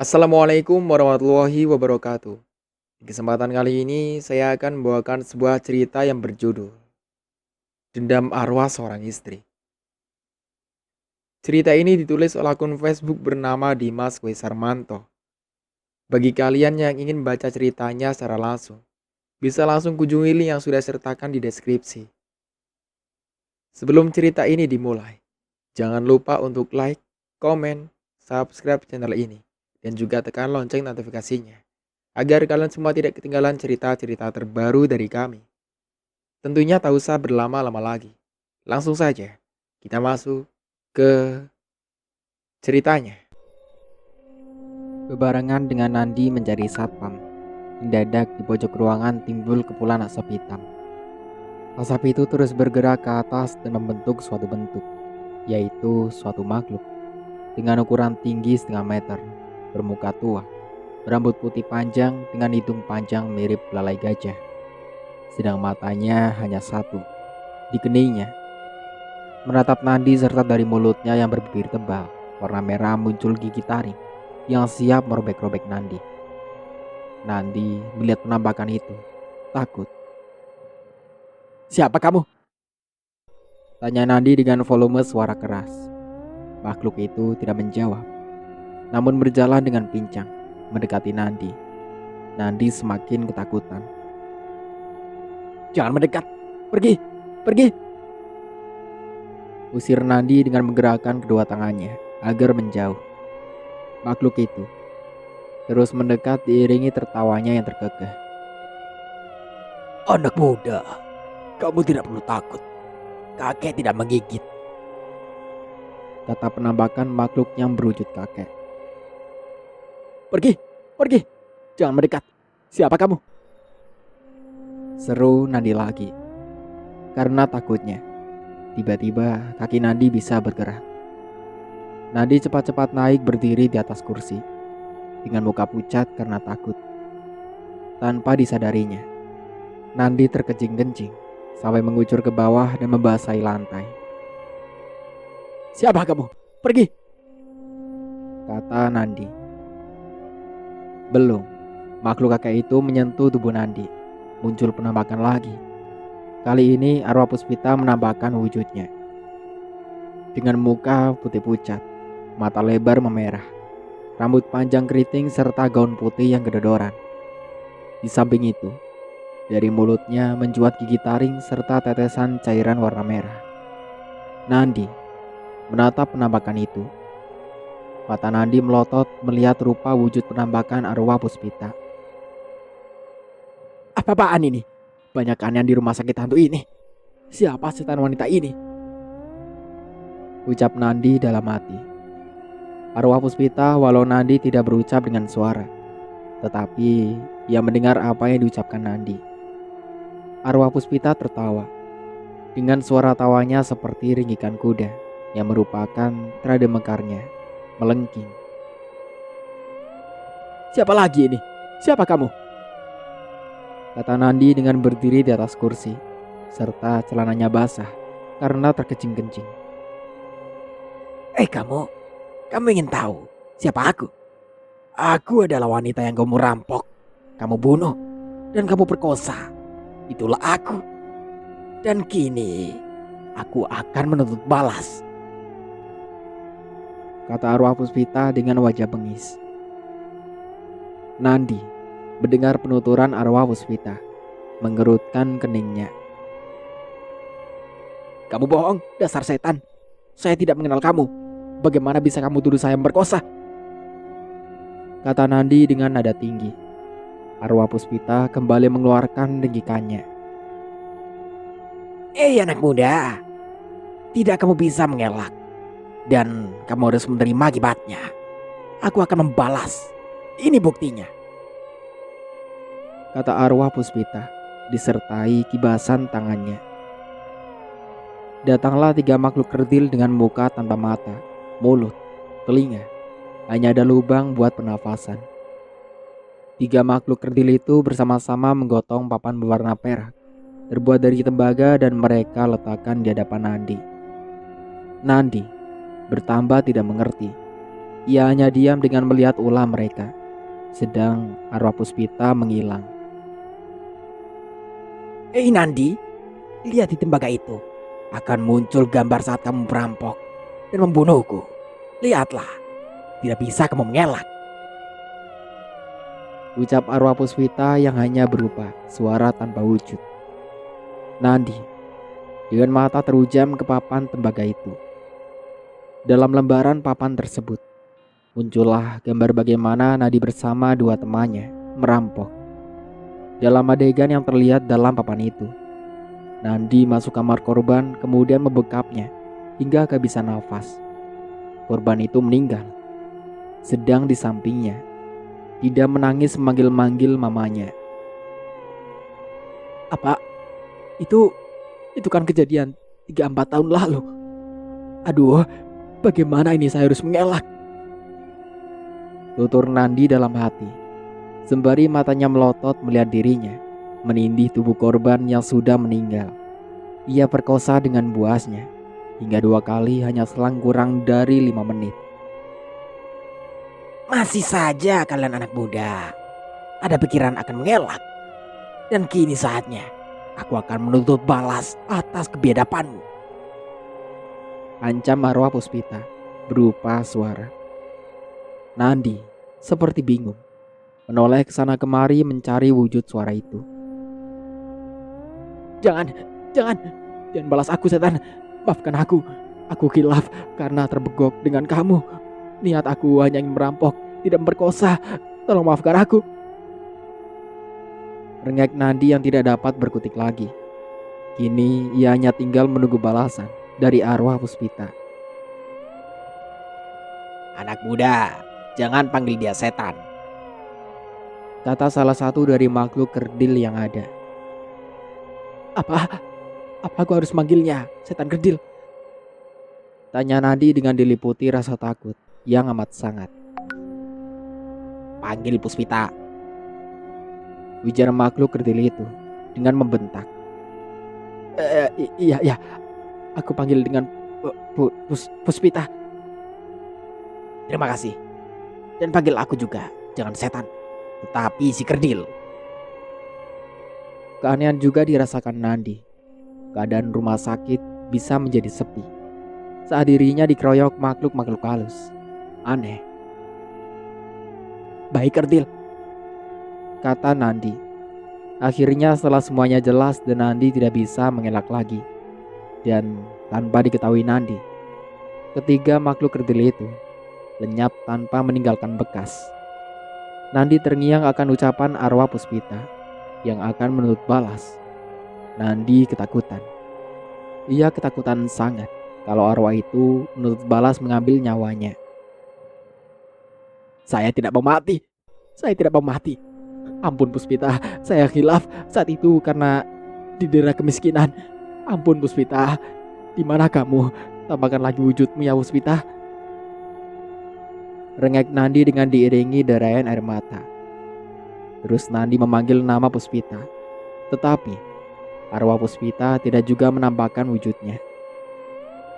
Assalamualaikum warahmatullahi wabarakatuh. Di kesempatan kali ini saya akan membawakan sebuah cerita yang berjudul Dendam Arwah Seorang Istri. Cerita ini ditulis oleh akun Facebook bernama Dimas Wesarmanto. Bagi kalian yang ingin baca ceritanya secara langsung, bisa langsung kunjungi link yang sudah sertakan di deskripsi. Sebelum cerita ini dimulai, jangan lupa untuk like, komen, subscribe channel ini, dan juga tekan lonceng notifikasinya agar kalian semua tidak ketinggalan cerita-cerita terbaru dari kami. Tentunya tak usah berlama-lama lagi. Langsung saja kita masuk ke ceritanya. Bebarengan dengan Nandi menjadi satpam, mendadak di pojok ruangan timbul kepulan asap hitam. Asap itu terus bergerak ke atas dan membentuk suatu bentuk, yaitu suatu makhluk dengan ukuran tinggi 1,5 meter, bermuka tua, berambut putih panjang dengan hidung panjang mirip belalai gajah. Sedang matanya hanya satu, di keningnya. Menatap Nandi serta dari mulutnya yang berbibir tebal, warna merah muncul gigi taring yang siap merobek-robek Nandi. Nandi melihat penampakan itu, takut. "Siapa kamu?" tanya Nandi dengan volume suara keras. Makhluk itu tidak menjawab, namun berjalan dengan pincang, mendekati Nandi. Nandi semakin ketakutan. "Jangan mendekat, pergi, pergi!" usir Nandi dengan menggerakkan kedua tangannya agar menjauh. Makhluk itu terus mendekat diiringi tertawanya yang terkekeh. Anak muda, kamu tidak perlu takut. Kakek tidak menggigit. Kata penampakan makhluk yang berwujud kakek. Pergi, pergi. Jangan mendekat. Siapa kamu? Seru Nandi lagi. Karena takutnya, tiba-tiba kaki Nandi bisa bergerak. Nandi cepat-cepat naik berdiri di atas kursi, dengan muka pucat karena takut. Tanpa disadarinya, Nandi terkencing-kencing sampai mengucur ke bawah dan membasahi lantai. Siapa kamu? Pergi. Kata Nandi. Belum, makhluk kakek itu menyentuh tubuh Nandi. Muncul penampakan lagi. Kali ini arwah Puspita menampakkan wujudnya. Dengan muka putih pucat, mata lebar memerah, rambut panjang keriting serta gaun putih yang kedodoran. Di samping itu, dari mulutnya mencuat gigi taring serta tetesan cairan warna merah. Nandi menatap penampakan itu. Mata Nandi melotot melihat rupa wujud penampakan arwah Puspita. Apa-apaan ini? Banyak aneh di rumah sakit hantu ini. Siapa setan wanita ini? Ucap Nandi dalam hati. Arwah Puspita walau Nandi tidak berucap dengan suara, tetapi ia mendengar apa yang diucapkan Nandi. Arwah Puspita tertawa. Dengan suara tawanya seperti ringgikan kuda yang merupakan trade mekarnya, melengking. Siapa lagi ini? Siapa kamu? Kata Nandi dengan berdiri di atas kursi, serta celananya basah karena terkencing-kencing. Kamu ingin tahu siapa aku? Aku adalah wanita yang kamu rampok, kamu bunuh, dan kamu perkosa. Itulah aku. Dan kini aku akan menuntut balas. Kata arwah Puspita dengan wajah bengis. Nandi mendengar penuturan arwah Puspita, mengerutkan keningnya. Kamu bohong, dasar setan. Saya tidak mengenal kamu. Bagaimana bisa kamu tuduh saya memperkosa? Kata Nandi dengan nada tinggi. Arwah Puspita kembali mengeluarkan dengkikannya. Anak muda, tidak kamu bisa mengelak. Dan kamu harus menerima akibatnya. Aku akan membalas. Ini buktinya. Kata arwah Puspita disertai kibasan tangannya. Datanglah 3 makhluk kerdil dengan muka tanpa mata, mulut, telinga. Hanya ada lubang buat pernafasan. 3 makhluk kerdil itu bersama-sama menggotong papan berwarna perak, terbuat dari tembaga, dan mereka letakkan di hadapan Nandi. Nandi bertambah tidak mengerti. Ia hanya diam dengan melihat ulah mereka, sedang arwah Puspita menghilang. Hei Nandi, lihat di tembaga itu. Akan muncul gambar saat kamu merampok dan membunuhku. Lihatlah, tidak bisa kamu mengelak. Ucap arwah Puspita yang hanya berupa suara tanpa wujud. Nandi dengan mata terujam ke papan tembaga itu. Dalam lembaran papan tersebut muncullah gambar bagaimana Nadi bersama dua temannya merampok. Dalam adegan yang terlihat dalam papan itu, Nandi masuk kamar korban kemudian membekapnya hingga kehabisan nafas. Korban itu meninggal. Sedang di sampingnya, Ida menangis memanggil-manggil mamanya. Apa? Itu kan kejadian 3-4 tahun lalu. Aduh, bagaimana ini saya harus mengelak? Tutur Nandi dalam hati, sembari matanya melotot melihat dirinya menindih tubuh korban yang sudah meninggal. Ia perkosa dengan buasnya hingga 2 kali hanya selang kurang dari 5 menit. Masih saja kalian anak muda ada pikiran akan mengelak. Dan kini saatnya aku akan menuntut balas atas kebiadabanmu. Ancam arwah Puspita berupa suara. Nandi seperti bingung, menoleh ke sana kemari mencari wujud suara itu. Jangan balas aku setan. Maafkan aku. Aku khilaf karena terbegok dengan kamu. Niat aku hanya ingin merampok, tidak memperkosa. Tolong maafkan aku. Rengek Nandi yang tidak dapat berkutik lagi. Kini ia hanya tinggal menunggu balasan dari arwah Puspita. Anak muda, jangan panggil dia setan. Kata salah satu dari makhluk kerdil yang ada. Apa aku harus manggilnya setan kerdil? Tanya Nadi dengan diliputi rasa takut yang amat sangat. Panggil Puspita. Ujar makhluk kerdil itu dengan membentak. Iya, aku panggil dengan Puspita. Terima kasih. Dan panggil aku juga, jangan setan, tetapi si kerdil. Keanehan juga dirasakan Nandi. Keadaan rumah sakit bisa menjadi sepi saat dirinya dikeroyok makhluk-makhluk halus. Aneh. Baik kerdil, Kata Nandi. Akhirnya setelah semuanya jelas dan Nandi tidak bisa mengelak lagi. Dan tanpa diketahui Nandi, ketiga makhluk kerdil itu lenyap tanpa meninggalkan bekas. Nandi terngiang akan ucapan arwah Puspita yang akan menuntut balas. Nandi ketakutan. Ia ketakutan sangat kalau arwah itu menuntut balas mengambil nyawanya. saya tidak mau mati. Saya tidak mau mati. Ampun Puspita, saya khilaf saat itu karena didera kemiskinan. Ampun Puspita, di mana kamu? Tampakkan lagi wujudmu ya Puspita. Rengek Nandi dengan diiringi derayan air mata. Terus Nandi memanggil nama Puspita. Tetapi arwah Puspita tidak juga menampakkan wujudnya.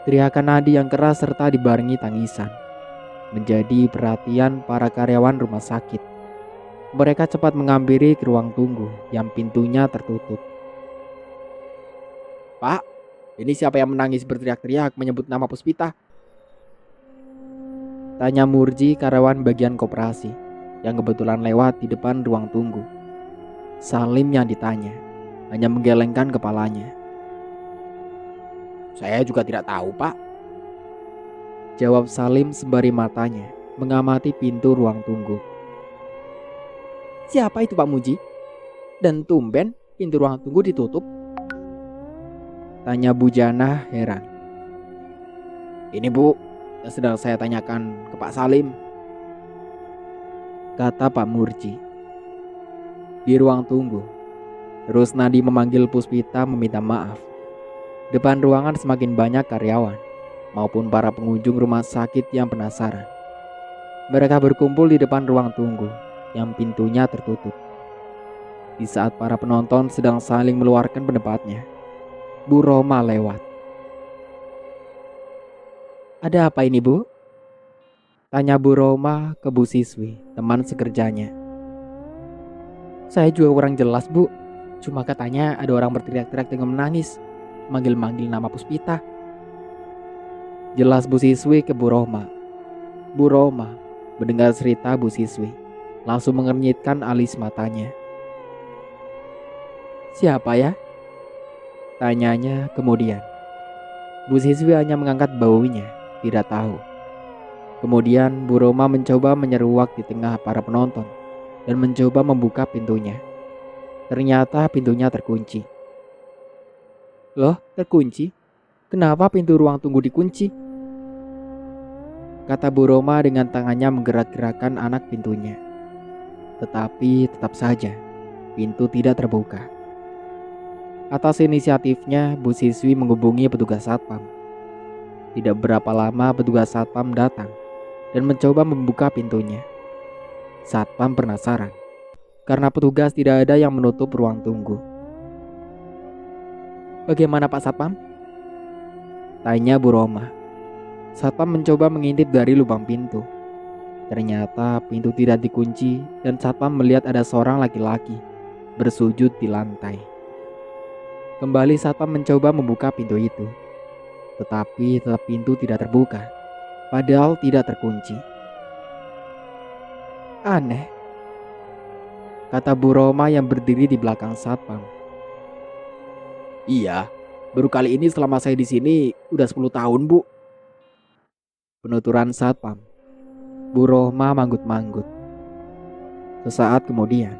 Teriakan Nandi yang keras serta dibarengi tangisan menjadi perhatian para karyawan rumah sakit. Mereka cepat menghampiri ke ruang tunggu yang pintunya tertutup. Pak, ini siapa yang menangis berteriak-teriak menyebut nama Puspita? Tanya Murji, karyawan bagian koperasi yang kebetulan lewat di depan ruang tunggu. Salim yang ditanya hanya menggelengkan kepalanya. Saya juga tidak tahu Pak. Jawab Salim sembari matanya mengamati pintu ruang tunggu. Siapa itu Pak Muji? Dan tumben pintu ruang tunggu ditutup. Tanya Bu Jana heran. Ini Bu, yang sedang saya tanyakan ke Pak Salim. Kata Pak Murji. Di ruang tunggu, terus Nadi memanggil Puspita meminta maaf. Depan ruangan semakin banyak karyawan maupun para pengunjung rumah sakit yang penasaran. Mereka berkumpul di depan ruang tunggu yang pintunya tertutup. Di saat para penonton sedang saling meluarkan pendapatnya, Bu Roma lewat. Ada apa ini Bu? Tanya Bu Roma ke Bu Siswi, teman sekerjanya. Saya juga kurang jelas, Bu. Cuma katanya ada orang berteriak-teriak dengan menangis, manggil-manggil nama Puspita. Jelas Bu Siswi ke Bu Roma. Bu Roma mendengar cerita Bu Siswi, langsung mengernyitkan alis matanya. Siapa ya? Tanyanya kemudian. Bu Siswi hanya mengangkat bahunya, tidak tahu. Kemudian Bu Roma mencoba menyeruak di tengah para penonton dan mencoba membuka pintunya. Ternyata pintunya terkunci. Loh, terkunci? Kenapa pintu ruang tunggu dikunci? Kata Bu Roma dengan tangannya menggerak-gerakkan anak pintunya. Tetapi tetap saja, pintu tidak terbuka. Atas inisiatifnya, Bu Siswi menghubungi petugas satpam. Tidak berapa lama petugas satpam datang dan mencoba membuka pintunya. Satpam penasaran, karena petugas tidak ada yang menutup ruang tunggu. Bagaimana Pak Satpam? Tanya Bu Roma. Satpam mencoba mengintip dari lubang pintu. Ternyata pintu tidak dikunci dan Satpam melihat ada seorang laki-laki bersujud di lantai. Kembali Satpam mencoba membuka pintu itu. Tetapi tetap pintu tidak terbuka, padahal tidak terkunci. Aneh, kata Bu Roma yang berdiri di belakang Satpam. Iya, baru kali ini selama saya di sini udah 10 tahun, Bu. Penuturan Satpam. Bu Roma manggut-manggut. Sesaat kemudian,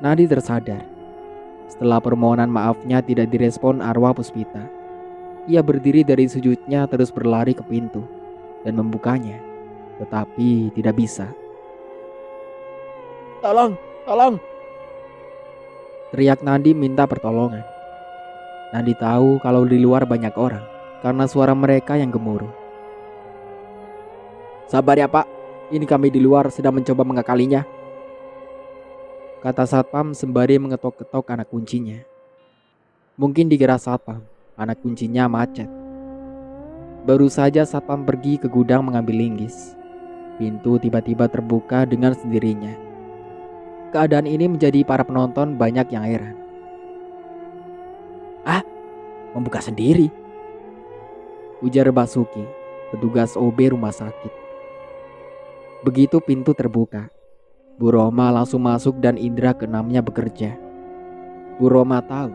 Nadi tersadar. Setelah permohonan maafnya tidak direspon arwah Puspita, ia berdiri dari sujudnya terus berlari ke pintu dan membukanya, tetapi tidak bisa. Tolong, tolong. Teriak Nadi minta pertolongan. Nadi tahu kalau di luar banyak orang karena suara mereka yang gemuruh. Sabar ya, Pak. Ini kami di luar sedang mencoba mengakalinya, kata Satpam sembari mengetok-ketok anak kuncinya. Mungkin dikira Satpam anak kuncinya macet. Baru saja Satpam pergi ke gudang mengambil linggis, pintu tiba-tiba terbuka dengan sendirinya. Keadaan ini menjadi para penonton banyak yang heran. membuka sendiri. Ujar Basuki, petugas OB rumah sakit. Begitu pintu terbuka, Bu Roma langsung masuk dan indera keenamnya bekerja. Bu Roma tahu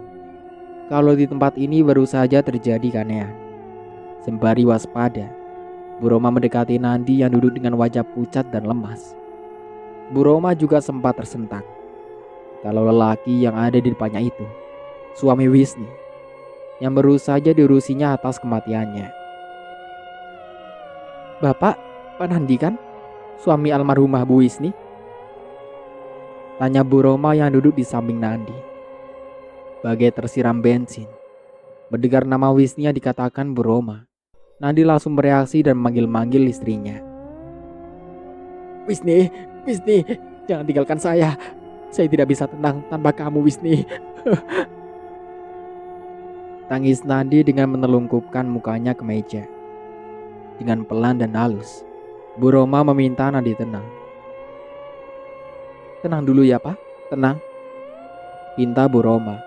kalau di tempat ini baru saja terjadi keanehan. Sembari waspada, Bu Roma mendekati Nandi yang duduk dengan wajah pucat dan lemas. Bu Roma juga sempat tersentak kalau lelaki yang ada di depannya itu suami Wisni yang baru saja diurusinya atas kematiannya. Bapak, Pak Nandi kan? Suami almarhumah Bu Wisni? Tanya Bu Roma yang duduk di samping Nandi. Bagai tersiram bensin. Mendengar nama Wisni yang dikatakan Bu Roma, Nandi langsung bereaksi dan memanggil-manggil istrinya. Wisni, Wisni, jangan tinggalkan saya. Saya tidak bisa tenang tanpa kamu, Wisni. Tangis Nandi dengan menelungkupkan mukanya ke meja. Dengan pelan dan halus, Bu Roma meminta Nandi tenang. Tenang dulu ya Pak, tenang, pinta Bu Roma.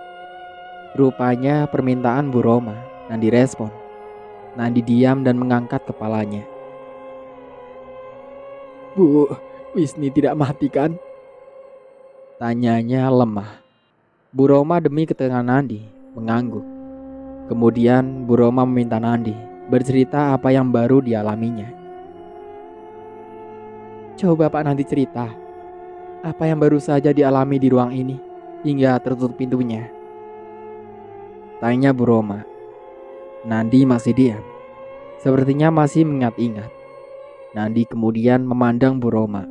Rupanya permintaan Bu Roma Nandi respon. Nandi diam dan mengangkat kepalanya. Bu, Wisni tidak mati kan? Tanyanya lemah. Bu Roma demi ketenangan Nandi mengangguk. Kemudian Bu Roma meminta Nandi bercerita apa yang baru dialaminya. Coba Pak Nandi cerita, apa yang baru saja dialami di ruang ini hingga tertutup pintunya? Tanya Bu Roma. Nandi masih diam, sepertinya masih mengingat-ingat. Nandi kemudian memandang Bu Roma.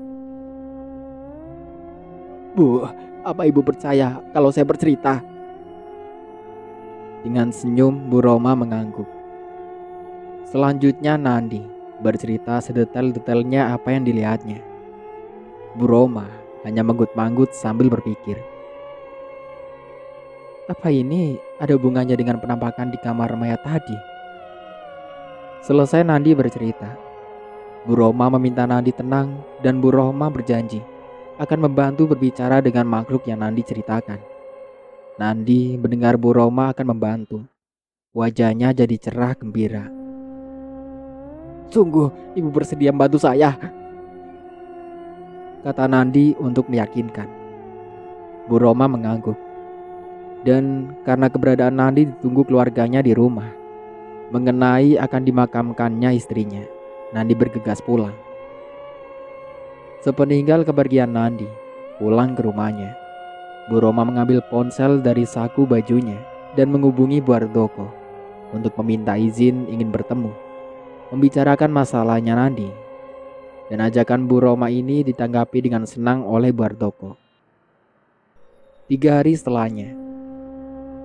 Bu, apa ibu percaya kalau saya bercerita? Dengan senyum Bu Roma mengangguk. Selanjutnya Nandi bercerita sedetail-detailnya apa yang dilihatnya. Bu Roma hanya manggut-manggut sambil berpikir. Apa ini ada hubungannya dengan penampakan di kamar mayat tadi? Selesai Nandi bercerita. Bu Roma meminta Nandi tenang dan Bu Roma berjanji akan membantu berbicara dengan makhluk yang Nandi ceritakan. Nandi mendengar Bu Roma akan membantu. Wajahnya jadi cerah gembira. Sungguh, ibu bersedia membantu saya. Kata Nandi untuk meyakinkan. Bu Roma mengangguk. Dan karena keberadaan Nandi ditunggu keluarganya di rumah, mengenai akan dimakamkannya istrinya, Nandi bergegas pulang. Sepeninggal kepergian Nandi pulang ke rumahnya, Bu Roma mengambil ponsel dari saku bajunya dan menghubungi Bu Ardoko untuk meminta izin ingin bertemu, membicarakan masalahnya Nandi. Dan ajakan Bu Roma ini ditanggapi dengan senang oleh Bu Ardoko. 3 hari setelahnya,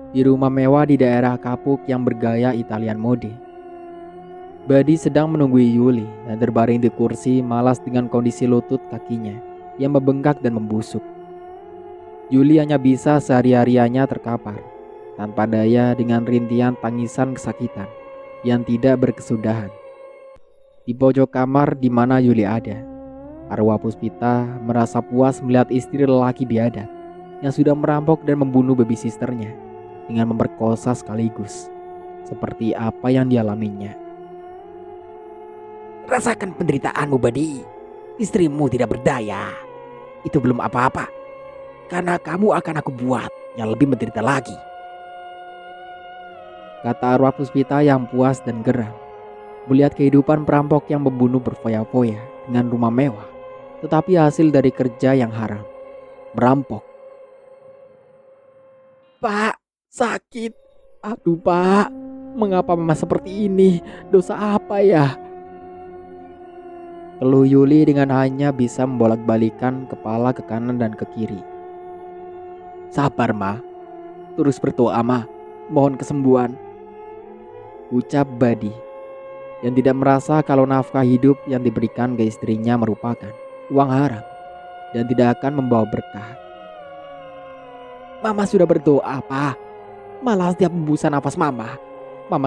di rumah mewah di daerah Kapuk yang bergaya Italian mode, Badi sedang menunggui Yuli yang terbaring di kursi malas dengan kondisi lutut kakinya yang membengkak dan membusuk. Yuli hanya bisa sehari-hariannya terkapar, tanpa daya dengan rintihan tangisan kesakitan yang tidak berkesudahan. Di pojok kamar di mana Yuli ada, arwah Puspita merasa puas melihat istri lelaki biadab yang sudah merampok dan membunuh baby sisternya dengan memperkosa sekaligus, seperti apa yang dialaminya. Rasakan penderitaanmu, Badi. Istrimu tidak berdaya. Itu belum apa-apa. Karena kamu akan aku buat yang lebih menderita lagi. Kata arwah Puspita yang puas dan geram melihat kehidupan perampok yang membunuh berfoya-foya dengan rumah mewah, tetapi hasil dari kerja yang haram, merampok. Pak, sakit. Aduh, Pak. Mengapa mama seperti ini? Dosa apa ya? Keluh Yuli dengan hanya bisa membolak-balikan kepala ke kanan dan ke kiri. Sabar, Ma. Terus berdoa, Ma. Mohon kesembuhan. Ucap Badi yang tidak merasa kalau nafkah hidup yang diberikan ke istrinya merupakan uang haram dan tidak akan membawa berkah. Mama sudah berdoa, Pak. Malah setiap hembusan nafas Mama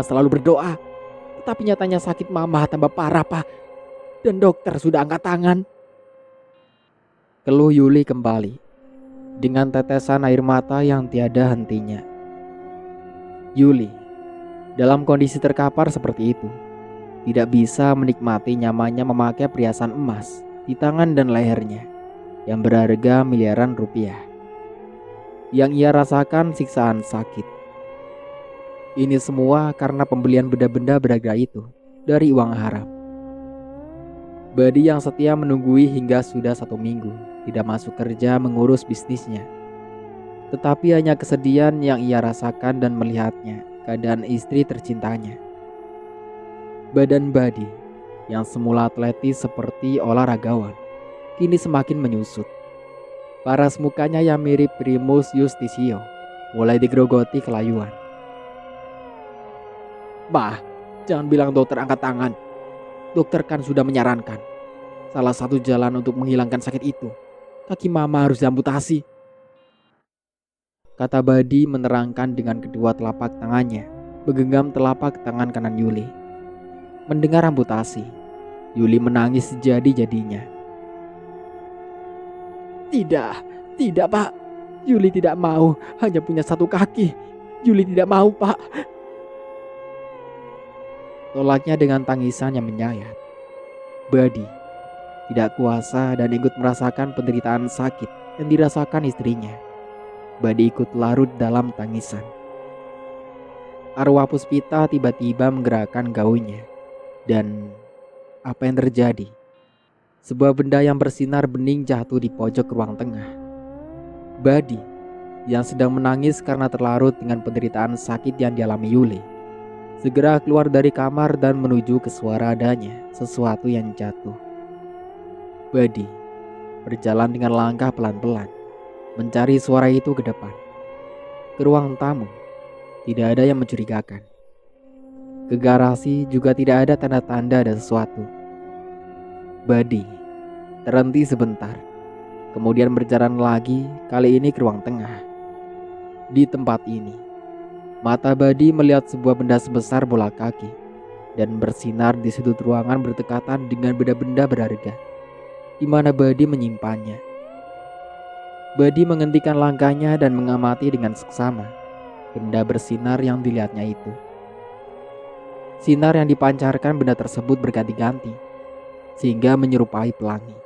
selalu berdoa. Tetapi nyatanya sakit Mama tambah parah, Pak. Dan dokter sudah angkat tangan. Keluh Yuli kembali dengan tetesan air mata yang tiada hentinya. Yuli dalam kondisi terkapar seperti itu tidak bisa menikmati nyamannya memakai perhiasan emas di tangan dan lehernya yang berharga miliaran rupiah. Yang ia rasakan siksaan sakit. Ini semua karena pembelian benda-benda berharga itu dari uang haram. Badi yang setia menunggui hingga sudah 1 minggu tidak masuk kerja mengurus bisnisnya. Tetapi hanya kesedihan yang ia rasakan dan melihatnya keadaan istri tercintanya. Badan Badi yang semula atletis seperti olahragawan kini semakin menyusut. Paras mukanya yang mirip Primus Yustisio mulai digerogoti kelayuan. Ma, jangan bilang dokter angkat tangan. Dokter kan sudah menyarankan salah satu jalan untuk menghilangkan sakit itu, kaki Mama harus diamputasi. Kata Badi menerangkan dengan kedua telapak tangannya menggenggam telapak tangan kanan Yuli. Mendengar amputasi, Yuli menangis sejadi-jadinya. Tidak, Pak. Yuli tidak mau, hanya punya 1 kaki. Yuli tidak mau, Pak. Tolaknya dengan tangisan yang menyayat. Badi tidak kuasa dan ikut merasakan penderitaan sakit yang dirasakan istrinya. Badi ikut larut dalam tangisan. Arwah Puspita tiba-tiba menggerakkan gaunnya. Dan apa yang terjadi? Sebuah benda yang bersinar bening jatuh di pojok ruang tengah. Badi yang sedang menangis karena terlarut dengan penderitaan sakit yang dialami Yuli segera keluar dari kamar dan menuju ke suara adanya sesuatu yang jatuh. Badi berjalan dengan langkah pelan-pelan mencari suara itu ke depan. Ke ruang tamu tidak ada yang mencurigakan. Ke garasi juga tidak ada tanda-tanda ada sesuatu. Badi terhenti sebentar, kemudian berjalan lagi, kali ini ke ruang tengah. Di tempat ini, mata Badi melihat sebuah benda sebesar bola kaki dan bersinar di sudut ruangan berdekatan dengan benda-benda berharga di mana Badi menyimpannya. Badi menghentikan langkahnya dan mengamati dengan seksama benda bersinar yang dilihatnya itu. Sinar yang dipancarkan benda tersebut berganti-ganti sehingga menyerupai pelangi.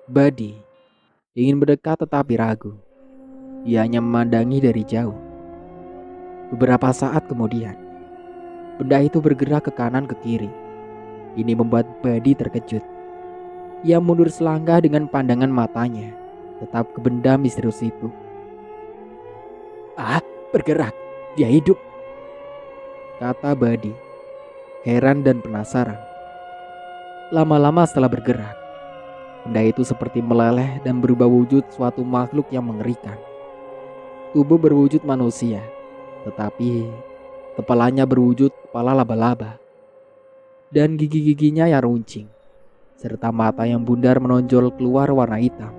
Badi ingin mendekat tetapi ragu. Ia hanya memandangi dari jauh. Beberapa saat kemudian, benda itu bergerak ke kanan ke kiri. Ini membuat Badi terkejut. Ia mundur selangkah dengan pandangan matanya tetap ke benda misterius itu. Ah, bergerak. Dia hidup. Kata Badi, heran dan penasaran. Lama-lama setelah bergerak, benda itu seperti meleleh dan berubah wujud suatu makhluk yang mengerikan. Tubuh berwujud manusia, tetapi kepalanya berwujud kepala laba-laba. Dan gigi-giginya yang runcing, serta mata yang bundar menonjol keluar warna hitam.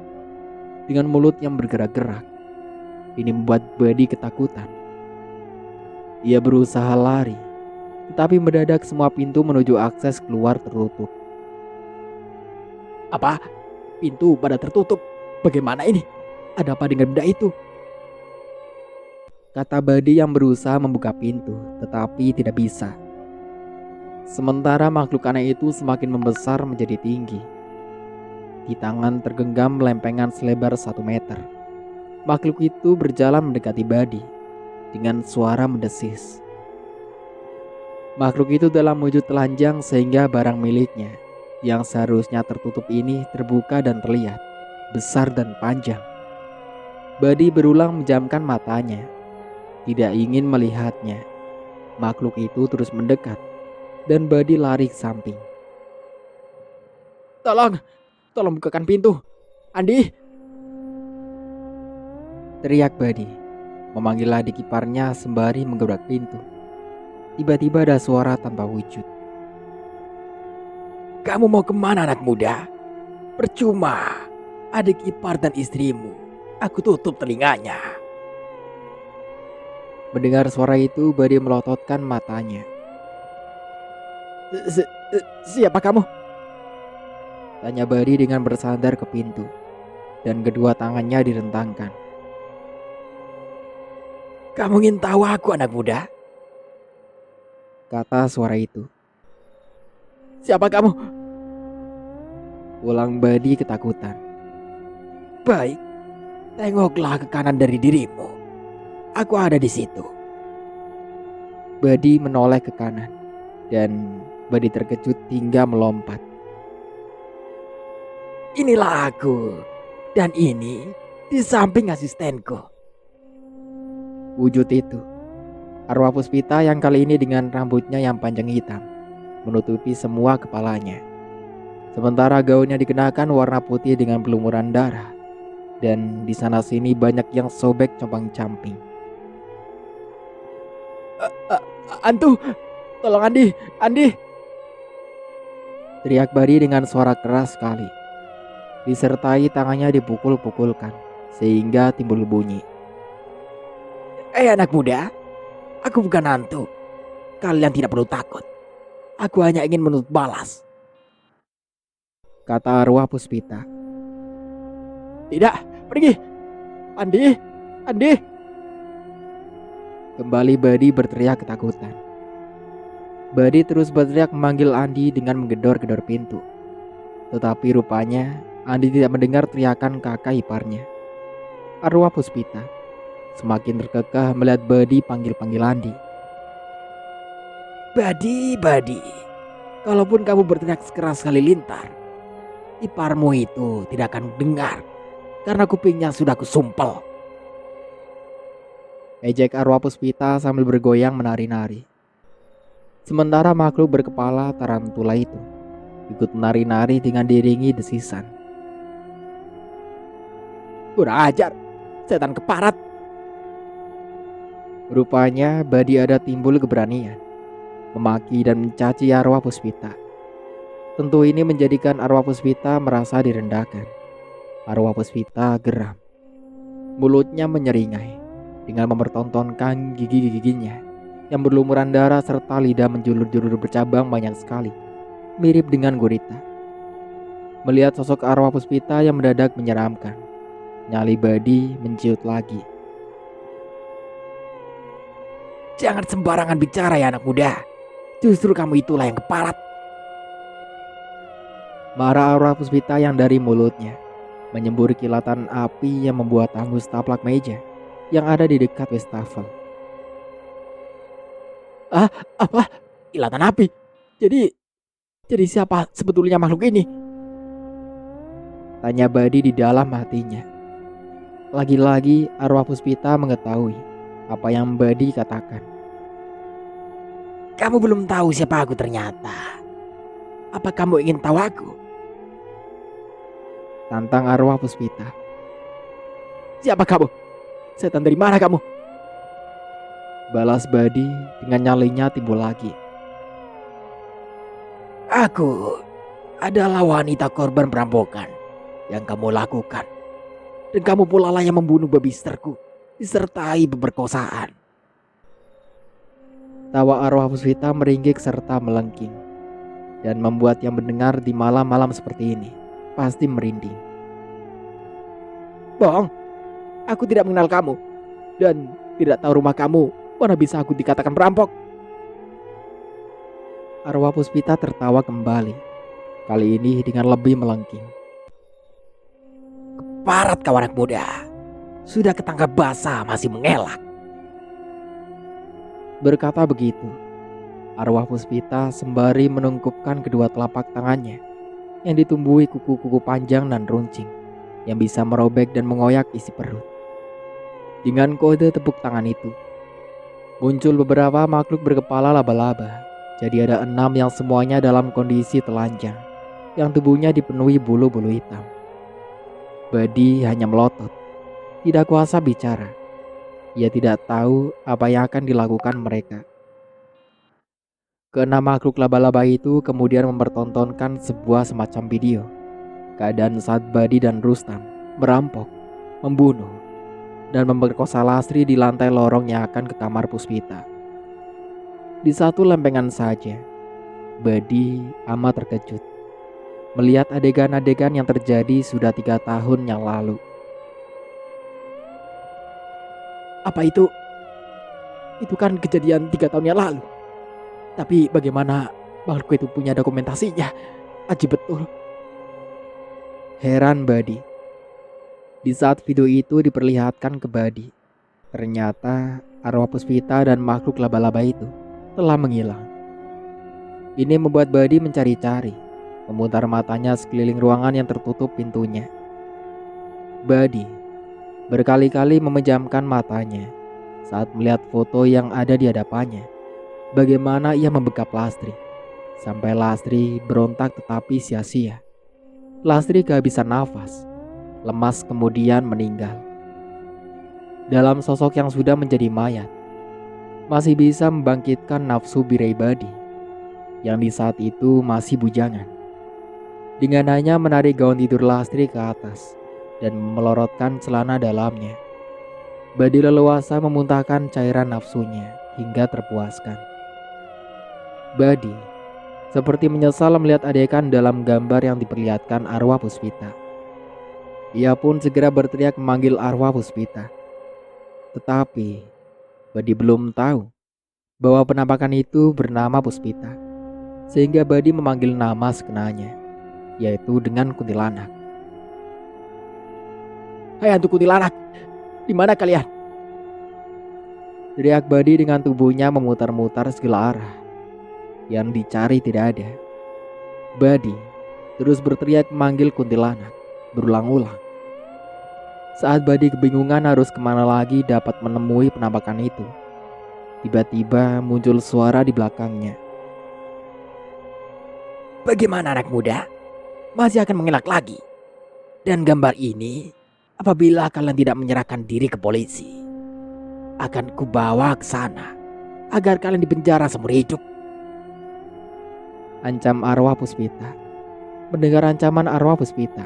Dengan mulut yang bergerak-gerak, ini membuat Badi ketakutan. Ia berusaha lari, tetapi mendadak semua pintu menuju akses keluar tertutup. Apa? Pintu pada tertutup. Bagaimana ini? Ada apa dengan benda itu? Kata Badi yang berusaha membuka pintu, tetapi tidak bisa. Sementara makhluk aneh itu semakin membesar menjadi tinggi. Di tangan tergenggam lempengan selebar 1 meter. Makhluk itu berjalan mendekati Badi dengan suara mendesis. Makhluk itu dalam wujud telanjang sehingga barang miliknya yang seharusnya tertutup ini terbuka dan terlihat besar dan panjang. Badi berulang menjamkan matanya, tidak ingin melihatnya. Makhluk itu terus mendekat dan Badi lari ke samping. Tolong bukakan pintu. Andi, Teriak Badi, memanggil adik iparnya sembari menggebrak pintu. Tiba-tiba ada suara tanpa wujud. kamu mau kemana anak muda? Percuma. Adik ipar dan istrimu. Aku tutup telinganya. Mendengar suara itu, Badi melototkan matanya. Siapa kamu? Tanya Badi dengan bersandar ke pintu, dan kedua tangannya direntangkan. Kamu ingin tahu aku anak muda? Kata suara itu. Siapa kamu? Ulang Badi ketakutan. Baik, tengoklah ke kanan dari dirimu. Aku ada di situ. Badi menoleh ke kanan, dan Badi terkejut hingga melompat. Inilah aku. Dan ini di samping asistenku. Wujud itu, arwah Puspita yang kali ini dengan rambutnya yang panjang hitam, menutupi semua kepalanya. Sementara gaunnya dikenakan warna putih dengan pelumuran darah, dan di sana sini banyak yang sobek compang-camping. Antu, tolong Andi. Teriak Badi dengan suara keras sekali, disertai tangannya dipukul-pukulkan sehingga timbul bunyi. Anak muda, aku bukan hantu. Kalian tidak perlu takut. Aku hanya ingin menuntut balas. Kata arwah Puspita. Tidak, pergi. Andi. Kembali Badi berteriak ketakutan. Badi terus berteriak memanggil Andi dengan menggedor-gedor pintu. Tetapi rupanya Andi tidak mendengar teriakan kakak iparnya. Arwah Puspita semakin terkekeh melihat Badi panggil-panggil Andi. Badi. Kalaupun kamu berteriak sekeras halilintar, iparmu itu tidak akan dengar. Karena kupingnya sudah kusumpel. Ejek arwah Puspita sambil bergoyang menari-nari. Sementara makhluk berkepala tarantula itu ikut menari-nari dengan diiringi desisan. Kurang ajar, setan keparat. Rupanya Badi ada timbul keberanian memaki dan mencaci arwah Puspita. Tentu ini menjadikan arwah Puspita merasa direndahkan. Arwah Puspita geram. Mulutnya menyeringai dengan mempertontonkan gigi-giginya yang berlumuran darah serta lidah menjulur-julur bercabang banyak sekali, mirip dengan gurita. Melihat sosok arwah Puspita yang mendadak menyeramkan, nyali Badi menciut lagi. Jangan sembarangan bicara ya anak muda. Justru kamu itulah yang keparat. Marah arwah Puspita yang dari mulutnya menyembur kilatan api yang membuat hangus taplak meja yang ada di dekat wastafel. Apa? Kilatan api? Jadi siapa sebetulnya makhluk ini? Tanya Badi di dalam hatinya. Lagi-lagi arwah Puspita mengetahui apa yang Badi katakan. Kamu belum tahu siapa aku ternyata. Apa kamu ingin tahu aku? Tantang arwah Puspita. Siapa kamu? Setan dari mana kamu? Balas Badi dengan nyalinya timbul lagi. Aku adalah wanita korban perampokan yang kamu lakukan. Dan kamu pula lah yang membunuh babisterku disertai pemerkosaan. Tawa arwah Puspita meringkik serta melengking, dan membuat yang mendengar di malam-malam seperti ini pasti merinding. Bohong, aku tidak mengenal kamu dan tidak tahu rumah kamu. Mana bisa aku dikatakan perampok? Arwah Puspita tertawa kembali, kali ini dengan lebih melengking. Keparat kau anak muda. Sudah ketangkap basah masih mengelak. Berkata begitu, arwah Puspita sembari menungkupkan kedua telapak tangannya yang ditumbuhi kuku-kuku panjang dan runcing yang bisa merobek dan mengoyak isi perut. Dengan kode tepuk tangan itu, muncul beberapa makhluk berkepala laba-laba. Jadi ada 6 yang semuanya dalam kondisi telanjang, yang tubuhnya dipenuhi bulu-bulu hitam. Badi hanya melotot, tidak kuasa bicara. Ia tidak tahu apa yang akan dilakukan mereka. Keenam makhluk laba-laba itu kemudian mempertontonkan sebuah semacam video keadaan saat Badi dan Rustam merampok, membunuh, dan memperkosa Lastri di lantai lorong yang akan ke kamar Puspita. Di satu lempengan saja, Badi amat terkejut melihat adegan-adegan yang terjadi sudah 3 tahun yang lalu. Apa itu? Itu kan kejadian 3 tahun yang lalu. Tapi bagaimana makhluk itu punya dokumentasinya? Ajib betul. Heran Badi. Di saat video itu diperlihatkan ke Badi, ternyata arwah Puspita dan makhluk laba-laba itu telah menghilang. Ini membuat Badi mencari-cari, memutar matanya sekeliling ruangan yang tertutup pintunya. Badi berkali-kali memejamkan matanya saat melihat foto yang ada di hadapannya. Bagaimana ia membekap Lastri sampai Lastri berontak tetapi sia-sia. Lastri kehabisan nafas, lemas kemudian meninggal. Dalam sosok yang sudah menjadi mayat, masih bisa membangkitkan nafsu birai Badi yang di saat itu masih bujangan. Dengan hanya menarik gaun tidur Lastri ke atas dan melorotkan celana dalamnya, Badi leluasa memuntahkan cairan nafsunya hingga terpuaskan. Badi seperti menyesal melihat adegan dalam gambar yang diperlihatkan arwah Puspita. Ia pun segera berteriak memanggil arwah Puspita. Tetapi Badi belum tahu bahwa penampakan itu bernama Puspita, sehingga Badi memanggil nama sekenanya, yaitu dengan kuntilanak. Hai hantu kuntilanak, di mana kalian? Teriak Badi dengan tubuhnya memutar-mutar segala arah. Yang dicari tidak ada. Badi terus berteriak memanggil kuntilanak berulang-ulang. Saat Badi kebingungan harus kemana lagi dapat menemui penampakan itu, tiba-tiba muncul suara di belakangnya. Bagaimana anak muda? Masih akan mengelak lagi? Dan gambar ini, apabila kalian tidak menyerahkan diri ke polisi, akan kubawa ke sana agar kalian dipenjara seumur hidup. Ancam arwah Puspita. Mendengar ancaman arwah Puspita,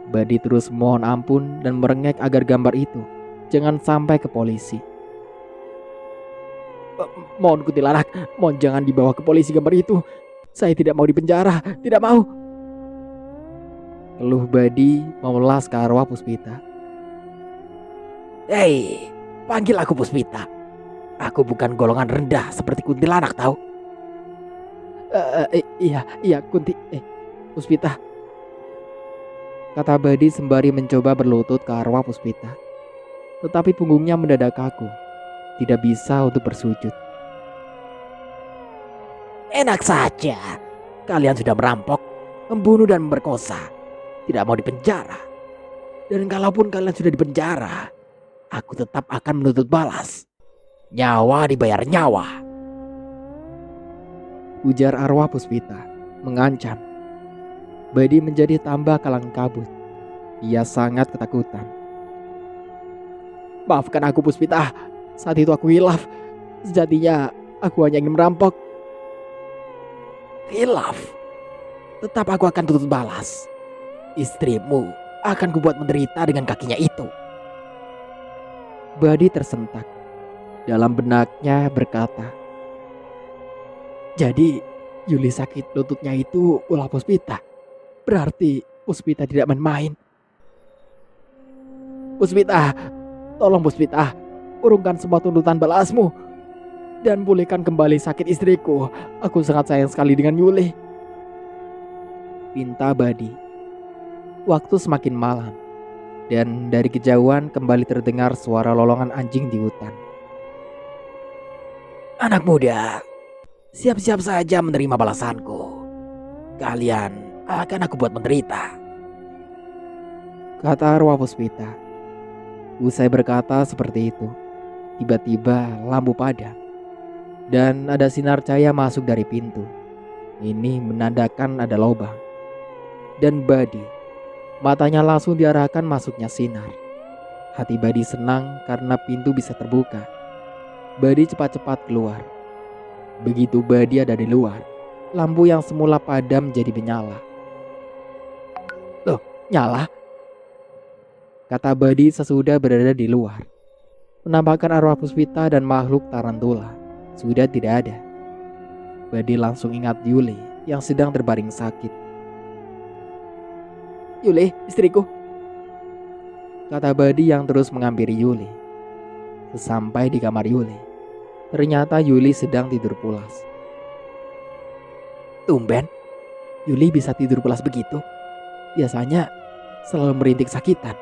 Badi terus mohon ampun dan merengek agar gambar itu jangan sampai ke polisi. Mohon kuntilanak, mohon jangan dibawa ke polisi gambar itu. Saya tidak mau dipenjara, tidak mau. Keluh Badi memelas ke arwah Puspita. Hei, panggil aku Puspita. Aku bukan golongan rendah seperti kuntilanak tahu. Iya Puspita. Kata Badi sembari mencoba berlutut ke arwah Puspita. Tetapi punggungnya mendadak kaku. Tidak bisa untuk bersujud. Enak saja. Kalian sudah merampok, membunuh dan memperkosa. Tidak mau dipenjara. Dan kalaupun kalian sudah dipenjara, aku tetap akan menuntut balas. Nyawa dibayar nyawa. Ujar arwah Puspita mengancam. Badi menjadi tambah kalang kabut. Ia sangat ketakutan. Maafkan aku Puspita. Saat itu aku hilaf. Sejatinya aku hanya ingin merampok. Hilaf. Tetap aku akan tuntut balas. Istrimu akan kubuat menderita dengan kakinya itu. Badi tersentak. Dalam benaknya berkata, Jadi Yuli sakit lututnya itu ulah Puspita. Berarti Puspita tidak main-main. Puspita, tolong Puspita, urungkan semua tuntutan balasmu. Dan pulihkan kembali sakit istriku. Aku sangat sayang sekali dengan Yuli. pinta Badi. Waktu semakin malam. Dan dari kejauhan kembali terdengar suara lolongan anjing di hutan. Anak muda, siap-siap saja menerima balasanku. Kalian akan aku buat menderita. Kata arwah Puspita. Usai berkata seperti itu, tiba-tiba lampu padam. Dan ada sinar cahaya masuk dari pintu. Ini menandakan ada lubang. Dan Badi, matanya langsung diarahkan masuknya sinar. Hati Badi senang karena pintu bisa terbuka. Badi cepat-cepat keluar. Begitu Badi ada di luar, lampu yang semula padam jadi menyala. Loh, nyala? Kata Badi sesudah berada di luar. Menampakkan arwah Puspita dan makhluk tarantula sudah tidak ada. Badi langsung ingat Yuli yang sedang terbaring sakit. Yuli, istriku. Kata Badi yang terus menghampiri Yuli. Sesampai di kamar Yuli, ternyata Yuli sedang tidur pulas. Tumben, Yuli bisa tidur pulas begitu. Biasanya selalu merintih sakitan.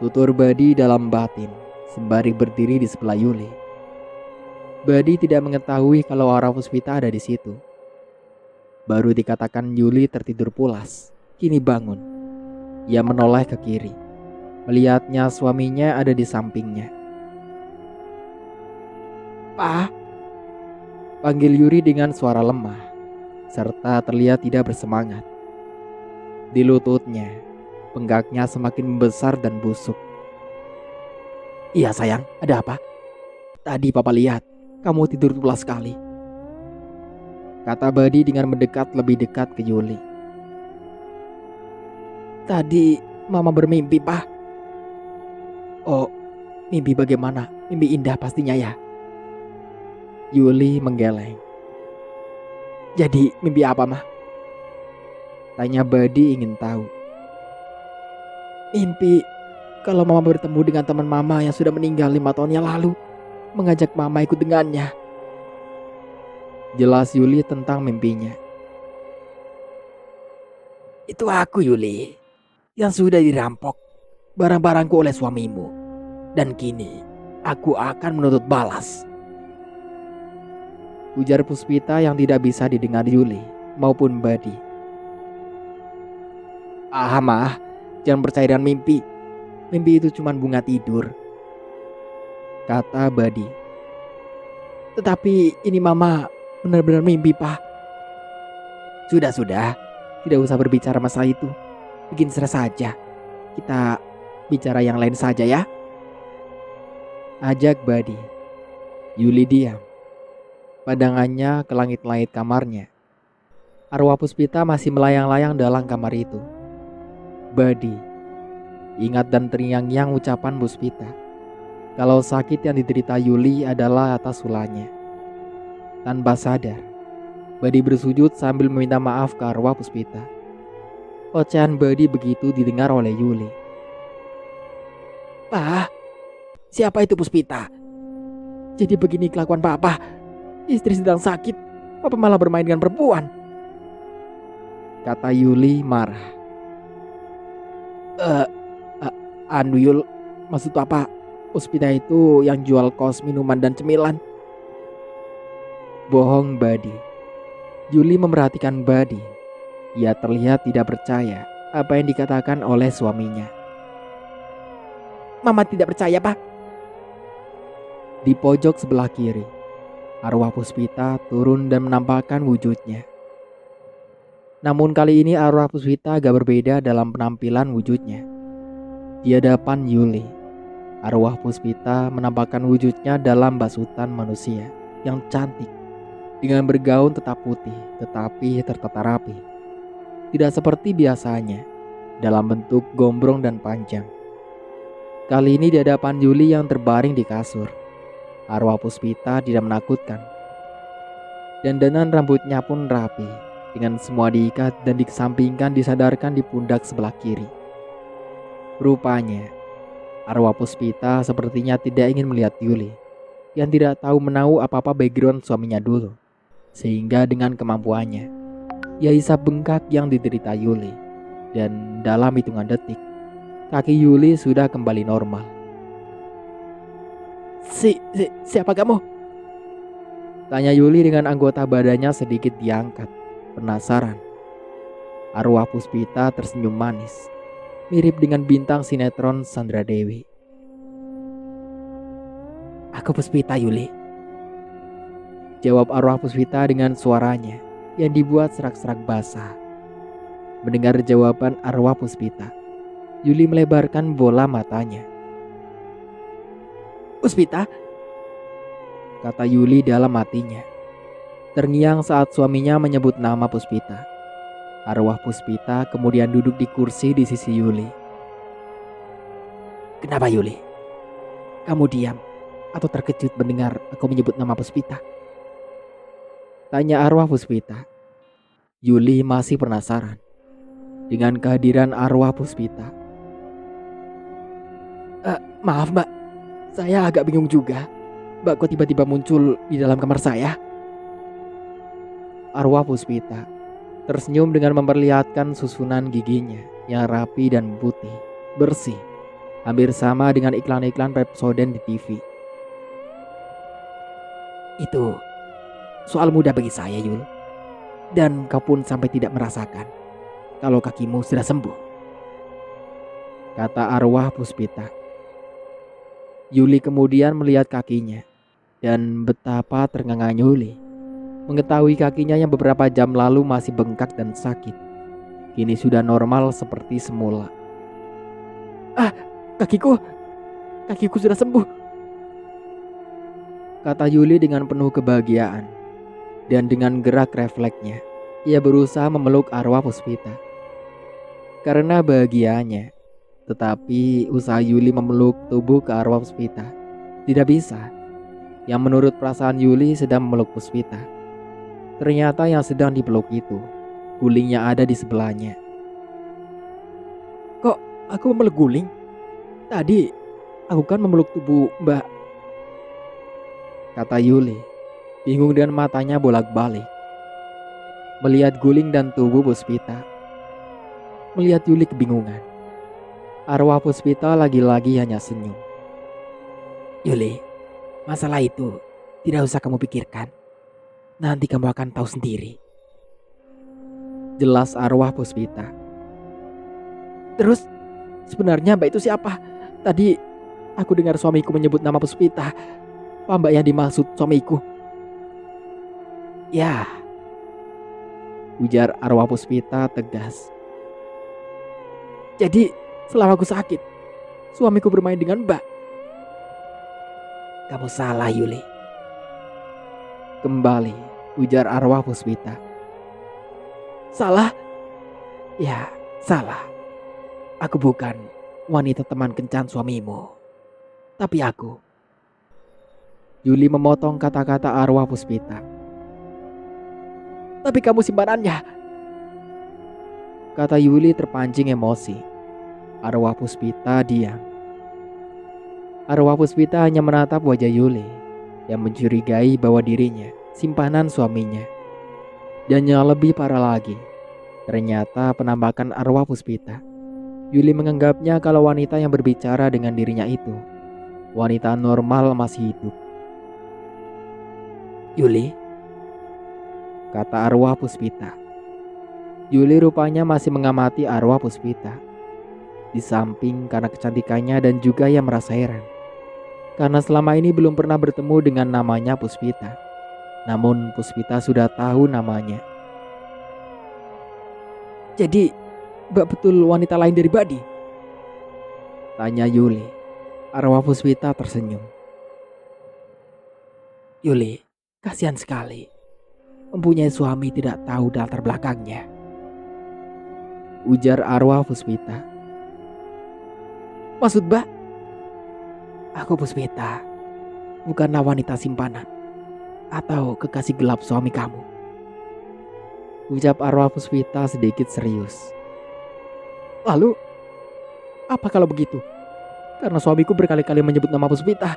Tutur Badi dalam batin sembari berdiri di sebelah Yuli. Badi tidak mengetahui kalau arwah Puspita ada di situ. Baru dikatakan Yuli tertidur pulas, kini bangun. Ia menoleh ke kiri. Melihatnya suaminya ada di sampingnya. Pa, Panggil Yuri dengan suara lemah, serta terlihat tidak bersemangat. Di lututnya, penggaknya semakin membesar dan busuk. iya sayang, ada apa? Tadi papa lihat, kamu tidur pulas sekali. Kata Badi dengan mendekat lebih dekat ke Yuli. Tadi mama bermimpi, Pa. Oh, mimpi bagaimana? Mimpi indah pastinya ya. Yuli menggeleng. Jadi mimpi apa, Ma? Tanya Badi ingin tahu. Mimpi kalau mama bertemu dengan teman mama yang sudah meninggal 5 tahun yang lalu. Mengajak mama ikut dengannya. Jelas Yuli tentang mimpinya. Itu aku, Yuli, yang sudah dirampok barang-barangku oleh suamimu. Dan kini aku akan menuntut balas. Ujar Puspita yang tidak bisa didengar Yuli maupun Badi. Ah, Ma, jangan percaya dengan mimpi. Mimpi itu cuma bunga tidur. Kata Badi. Tetapi ini mama benar-benar mimpi, Pak. Sudah, tidak usah berbicara masalah itu. Bikin stres saja. Kita bicara yang lain saja ya. Ajak Badi. Yuli diam. Pandangannya ke langit-langit kamarnya. Arwah Puspita masih melayang-layang dalam kamar itu. Badi ingat dan terngiang-ngiang ucapan Puspita. kalau sakit yang diderita Yuli adalah atas ulahnya. Tanpa sadar, Badi bersujud sambil meminta maaf ke arwah Puspita. Ocehan Badi begitu didengar oleh Yuli. Pak, siapa itu Puspita? Jadi begini kelakuan Papa. Istri sedang sakit, Papa malah bermain dengan perempuan. Kata Yuli marah. Anu Yul, maksud Papa, Puspita itu yang jual kos minuman dan cemilan. Bohong Badi. Yuli memerhatikan Badi. Ia terlihat tidak percaya apa yang dikatakan oleh suaminya. Mama tidak percaya, Pak. Di pojok sebelah kiri, arwah Puspita turun dan menampakkan wujudnya. Namun kali ini arwah Puspita agak berbeda dalam penampilan wujudnya. Di hadapan Yuli, arwah Puspita menampakkan wujudnya dalam basutan manusia yang cantik dengan bergaun tetap putih tetapi tertata rapi. Tidak seperti biasanya dalam bentuk gombrong dan panjang. Kali ini di hadapan Yuli yang terbaring di kasur, arwah Puspita tidak menakutkan. Dandanan rambutnya pun rapi, dengan semua diikat dan dikesampingkan disadarkan di pundak sebelah kiri. Rupanya, arwah Puspita sepertinya tidak ingin melihat Yuli, yang tidak tahu menahu apa-apa background suaminya dulu. Sehingga dengan kemampuannya, ia hisap bengkak yang diderita Yuli. Dan dalam hitungan detik, kaki Yuli sudah kembali normal. Siapa kamu? Tanya Yuli dengan anggota badannya sedikit diangkat, penasaran. Arwah Puspita tersenyum manis, mirip dengan bintang sinetron Sandra Dewi. Aku Puspita, Yuli. Jawab arwah Puspita dengan suaranya yang dibuat serak-serak basah. Mendengar jawaban arwah Puspita, Yuli melebarkan bola matanya. Puspita? Kata Yuli dalam hatinya. Terngiang saat suaminya menyebut nama Puspita. Arwah Puspita kemudian duduk di kursi di sisi Yuli. Kenapa Yuli? Kamu diam atau terkejut mendengar aku menyebut nama Puspita? Tanya arwah Puspita. Yuli masih penasaran dengan kehadiran arwah Puspita. Maaf Mbak, saya agak bingung juga. Mbak kok tiba-tiba muncul di dalam kamar saya? Arwah Puspita tersenyum dengan memperlihatkan susunan giginya yang rapi dan putih, bersih, hampir sama dengan iklan-iklan Pepsodent di TV. Itu soal mudah bagi saya, Yul. Dan kau pun sampai tidak merasakan kalau kakimu sudah sembuh. Kata arwah Puspita. Yuli kemudian melihat kakinya dan betapa terngangnya Yuli mengetahui kakinya yang beberapa jam lalu masih bengkak dan sakit, kini sudah normal seperti semula. Kakiku sudah sembuh. Kata Yuli dengan penuh kebahagiaan. Dan dengan gerak refleksnya, ia berusaha memeluk arwah Puspita. Karena bahagianya, tetapi usaha Yuli memeluk tubuh ke arwah Puspita tidak bisa. Yang menurut perasaan Yuli sedang memeluk Puspita. Ternyata yang sedang dipeluk itu gulingnya ada di sebelahnya. Kok aku memeluk guling? Tadi aku kan memeluk tubuh Mbak. Kata Yuli, bingung dengan matanya bolak-balik. Melihat guling dan tubuh Puspita. Melihat Yuli kebingungan. Arwah Puspita lagi-lagi hanya senyum. Yuli, masalah itu tidak usah kamu pikirkan. Nanti kamu akan tahu sendiri. Jelas arwah Puspita. Terus, sebenarnya Mbak itu siapa? Tadi aku dengar suamiku menyebut nama Puspita. Apa Mbak yang dimaksud suamiku? Ya, ujar arwah Puspita tegas. Jadi selama aku sakit, suamiku bermain dengan Mbak. Kamu salah, Yuli. Kembali ujar arwah Puspita. Salah? Ya, salah. Aku bukan wanita teman kencan suamimu. Tapi aku Yuli memotong kata-kata arwah Puspita. Tapi kamu simpanannya. Kata Yuli terpancing emosi. Arwah Puspita diam. Arwah Puspita hanya menatap wajah Yuli yang mencurigai bahwa dirinya simpanan suaminya. Dan yang lebih parah lagi, ternyata penampakan arwah Puspita. Yuli menganggapnya kalau wanita yang berbicara dengan dirinya itu wanita normal masih hidup. Yuli, Kata arwah Puspita. Yuli rupanya masih mengamati arwah Puspita. Di samping karena kecantikannya dan juga ia merasa heran. Karena selama ini belum pernah bertemu dengan namanya Puspita. Namun Puspita sudah tahu namanya. jadi Mbak betul wanita lain dari Badi? Tanya Yuli. Arwah Puspita tersenyum. Yuli, kasihan sekali. Mempunyai suami tidak tahu latar belakangnya. Ujar arwah Puspita. Maksud Mbak? Aku Puspita, bukanlah wanita simpanan atau kekasih gelap suami kamu. Ucap arwah Puspita sedikit serius. Lalu, apa kalau begitu? Karena suamiku berkali-kali menyebut nama Puspita.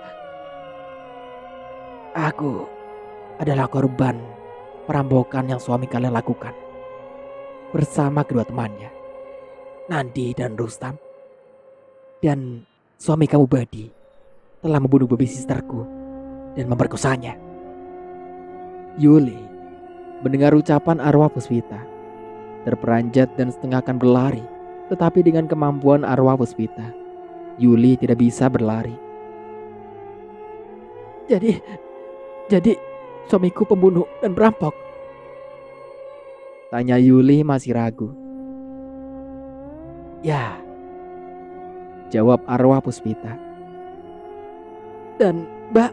Aku adalah korban perampokan yang suami kalian lakukan bersama kedua temannya, Nandi dan Rustam. Dan suami kamu Badi telah membunuh baby sisterku dan memperkosanya. Yuli mendengar ucapan arwah Puspita, terperanjat dan setengah akan berlari. Tetapi dengan kemampuan arwah Puspita, Yuli tidak bisa berlari. Jadi suamiku pembunuh dan perampok? Tanya Yuli masih ragu. Ya. Jawab arwah Puspita. Dan Mbak?